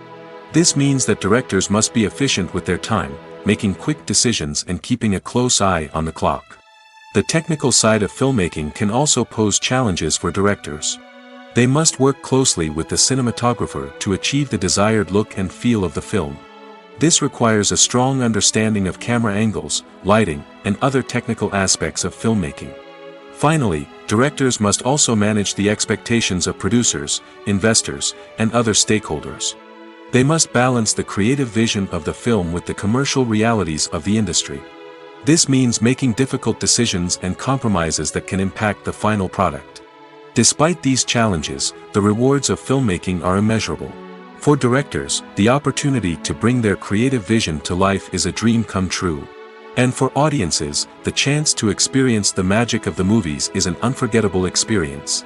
Speaker 2: This means that directors must be efficient with their time, making quick decisions and keeping a close eye on the clock. The technical side of filmmaking can also pose challenges for directors. They must work closely with the cinematographer to achieve the desired look and feel of the film. This requires a strong understanding of camera angles, lighting, and other technical aspects of filmmaking. Finally, directors must also manage the expectations of producers, investors, and other stakeholders. They must balance the creative vision of the film with the commercial realities of the industry. This means making difficult decisions and compromises that can impact the final product. Despite these challenges, the rewards of filmmaking are immeasurable. For directors, the opportunity to bring their creative vision to life is a dream come true. And for audiences, the chance to experience the magic of the movies is an unforgettable experience.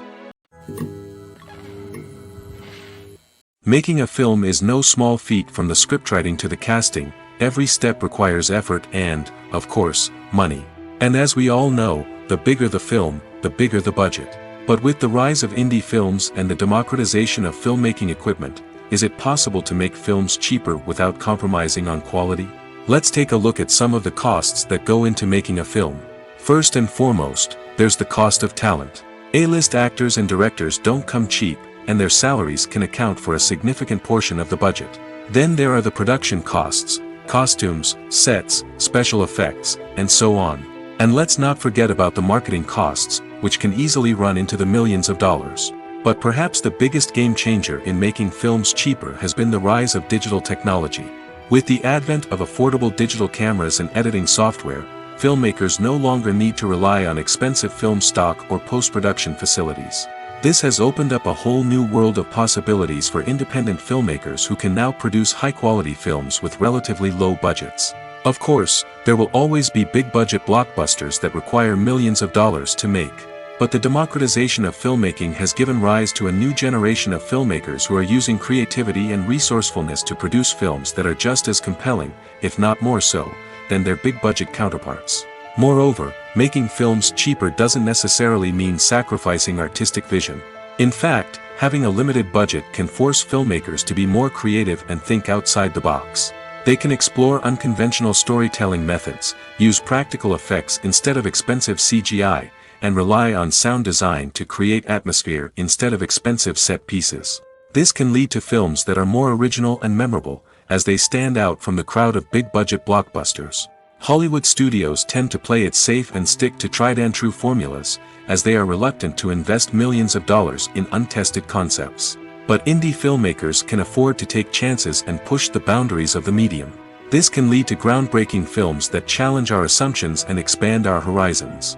Speaker 2: Making a film is no small feat. From the scriptwriting to the casting, every step requires effort and, of course, money. And as we all know, the bigger the film, the bigger the budget. But with the rise of indie films and the democratization of filmmaking equipment, is it possible to make films cheaper without compromising on quality? Let's take a look at some of the costs that go into making a film. First and foremost, there's the cost of talent. A-list actors and directors don't come cheap, and their salaries can account for a significant portion of the budget. Then there are the production costs, costumes, sets, special effects, and so on. And let's not forget about the marketing costs, which can easily run into the millions of dollars. But perhaps the biggest game changer in making films cheaper has been the rise of digital technology. With the advent of affordable digital cameras and editing software, filmmakers no longer need to rely on expensive film stock or post-production facilities. This has opened up a whole new world of possibilities for independent filmmakers who can now produce high-quality films with relatively low budgets. Of course, there will always be big-budget blockbusters that require millions of dollars to make. But the democratization of filmmaking has given rise to a new generation of filmmakers who are using creativity and resourcefulness to produce films that are just as compelling, if not more so, than their big-budget counterparts. Moreover, making films cheaper doesn't necessarily mean sacrificing artistic vision. In fact, having a limited budget can force filmmakers to be more creative and think outside the box. They can explore unconventional storytelling methods, use practical effects instead of expensive CGI, and rely on sound design to create atmosphere instead of expensive set pieces. This can lead to films that are more original and memorable, as they stand out from the crowd of big-budget blockbusters. Hollywood studios tend to play it safe and stick to tried-and-true formulas, as they are reluctant to invest millions of dollars in untested concepts. But indie filmmakers can afford to take chances and push the boundaries of the medium. This can lead to groundbreaking films that challenge our assumptions and expand our horizons.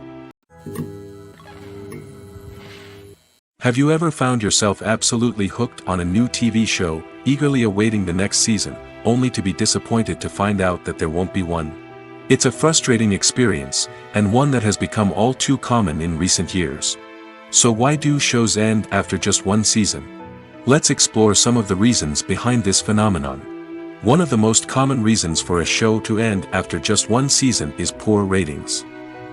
Speaker 2: Have you ever found yourself absolutely hooked on a new TV show, eagerly awaiting the next season, only to be disappointed to find out that there won't be one? It's a frustrating experience, and one that has become all too common in recent years. So why do shows end after just one season? Let's explore some of the reasons behind this phenomenon. One of the most common reasons for a show to end after just one season is poor ratings.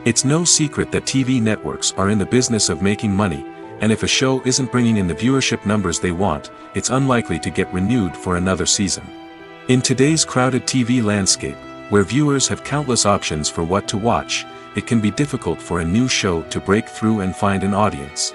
Speaker 2: It's no secret that TV networks are in the business of making money, and if a show isn't bringing in the viewership numbers they want, it's unlikely to get renewed for another season. In today's crowded TV landscape, where viewers have countless options for what to watch, it can be difficult for a new show to break through and find an audience.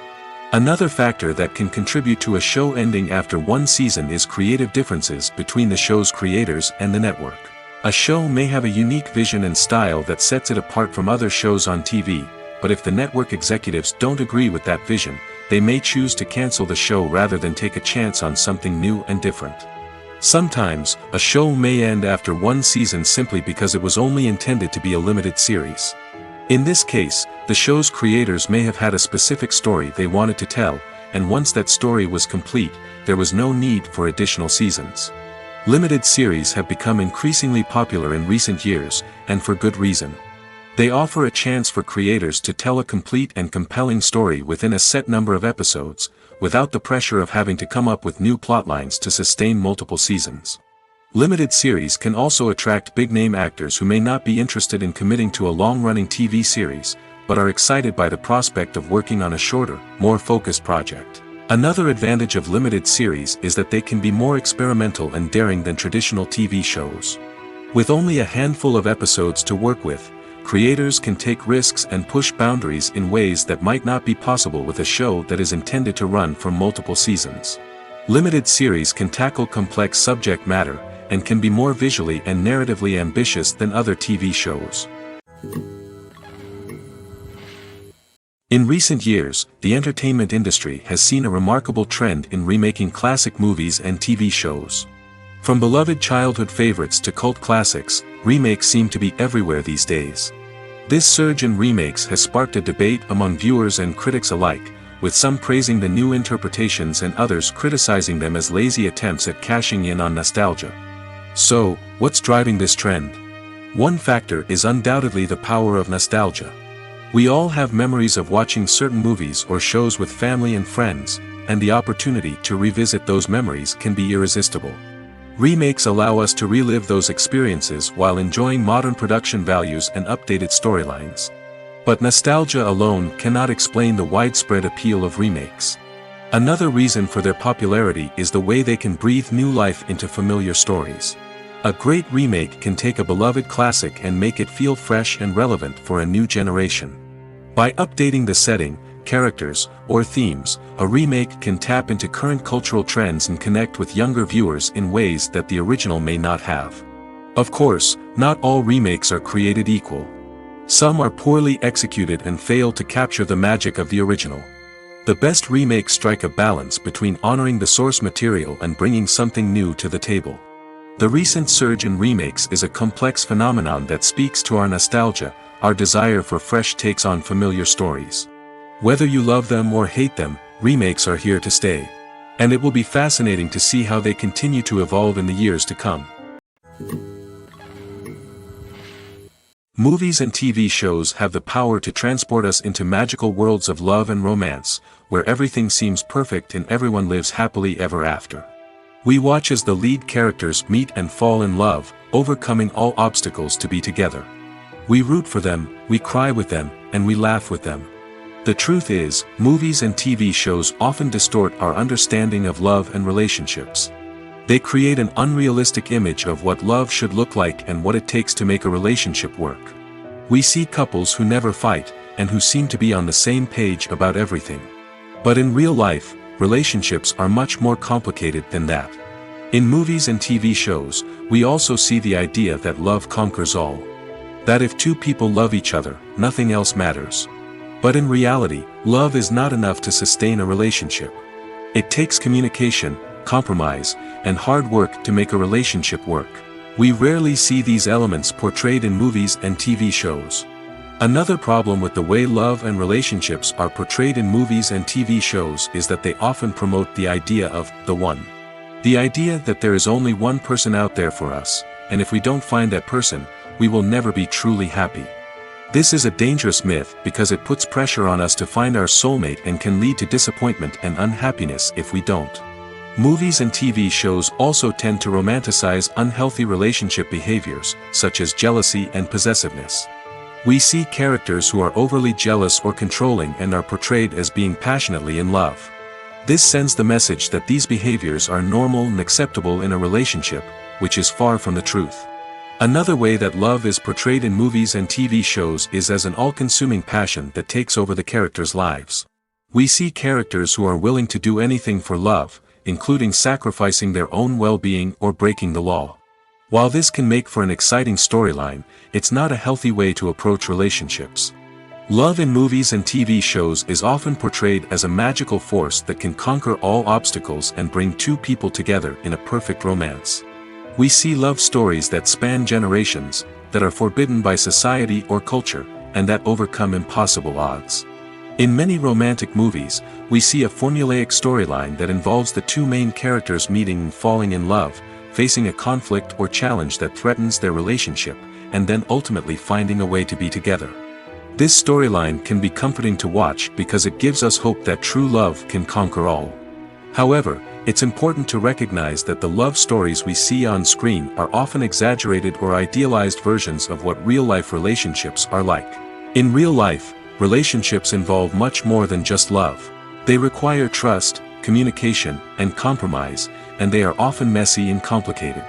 Speaker 2: Another factor that can contribute to a show ending after one season is creative differences between the show's creators and the network. A show may have a unique vision and style that sets it apart from other shows on TV, but if the network executives don't agree with that vision, they may choose to cancel the show rather than take a chance on something new and different. Sometimes, a show may end after one season simply because it was only intended to be a limited series. In this case, the show's creators may have had a specific story they wanted to tell, and once that story was complete, there was no need for additional seasons. Limited series have become increasingly popular in recent years, and for good reason. They offer a chance for creators to tell a complete and compelling story within a set number of episodes, without the pressure of having to come up with new plotlines to sustain multiple seasons. Limited series can also attract big-name actors who may not be interested in committing to a long-running TV series, but are excited by the prospect of working on a shorter, more focused project. Another advantage of limited series is that they can be more experimental and daring than traditional TV shows. With only a handful of episodes to work with, creators can take risks and push boundaries in ways that might not be possible with a show that is intended to run for multiple seasons. Limited series can tackle complex subject matter, and can be more visually and narratively ambitious than other TV shows. In recent years, the entertainment industry has seen a remarkable trend in remaking classic movies and TV shows. From beloved childhood favorites to cult classics, remakes seem to be everywhere these days. This surge in remakes has sparked a debate among viewers and critics alike, with some praising the new interpretations and others criticizing them as lazy attempts at cashing in on nostalgia. So, what's driving this trend? One factor is undoubtedly the power of nostalgia. We all have memories of watching certain movies or shows with family and friends, and the opportunity to revisit those memories can be irresistible. Remakes allow us to relive those experiences while enjoying modern production values and updated storylines. But nostalgia alone cannot explain the widespread appeal of remakes. Another reason for their popularity is the way they can breathe new life into familiar stories. A great remake can take a beloved classic and make it feel fresh and relevant for a new generation. By updating the setting, characters, or themes, a remake can tap into current cultural trends and connect with younger viewers in ways that the original may not have. Of course, not all remakes are created equal. Some are poorly executed and fail to capture the magic of the original. The best remakes strike a balance between honoring the source material and bringing something new to the table. The recent surge in remakes is a complex phenomenon that speaks to our nostalgia, our desire for fresh takes on familiar stories. Whether you love them or hate them, remakes are here to stay. And it will be fascinating to see how they continue to evolve in the years to come. Movies and TV shows have the power to transport us into magical worlds of love and romance, where everything seems perfect and everyone lives happily ever after. We watch as the lead characters meet and fall in love, overcoming all obstacles to be together. We root for them, we cry with them, and we laugh with them. The truth is, movies and TV shows often distort our understanding of love and relationships. They create an unrealistic image of what love should look like and what it takes to make a relationship work. We see couples who never fight, and who seem to be on the same page about everything. But in real life, relationships are much more complicated than that. In movies and TV shows, we also see the idea that love conquers all. That if two people love each other, nothing else matters. But in reality, love is not enough to sustain a relationship. It takes communication, compromise, and hard work to make a relationship work. We rarely see these elements portrayed in movies and TV shows. Another problem with the way love and relationships are portrayed in movies and TV shows is that they often promote the idea of the one. The idea that there is only one person out there for us, and if we don't find that person, we will never be truly happy. This is a dangerous myth because it puts pressure on us to find our soulmate and can lead to disappointment and unhappiness if we don't. Movies and TV shows also tend to romanticize unhealthy relationship behaviors, such as jealousy and possessiveness. We see characters who are overly jealous or controlling and are portrayed as being passionately in love. This sends the message that these behaviors are normal and acceptable in a relationship, which is far from the truth. Another way that love is portrayed in movies and TV shows is as an all-consuming passion that takes over the characters' lives. We see characters who are willing to do anything for love, including sacrificing their own well-being or breaking the law. While this can make for an exciting storyline, it's not a healthy way to approach relationships. Love in movies and TV shows is often portrayed as a magical force that can conquer all obstacles and bring two people together in a perfect romance. We see love stories that span generations, that are forbidden by society or culture, and that overcome impossible odds. In many romantic movies, we see a formulaic storyline that involves the two main characters meeting and falling in love, facing a conflict or challenge that threatens their relationship, and then ultimately finding a way to be together. This storyline can be comforting to watch because it gives us hope that true love can conquer all. However, it's important to recognize that the love stories we see on screen are often exaggerated or idealized versions of what real-life relationships are like. In real life, relationships involve much more than just love. They require trust, communication, and compromise, and they are often messy and complicated.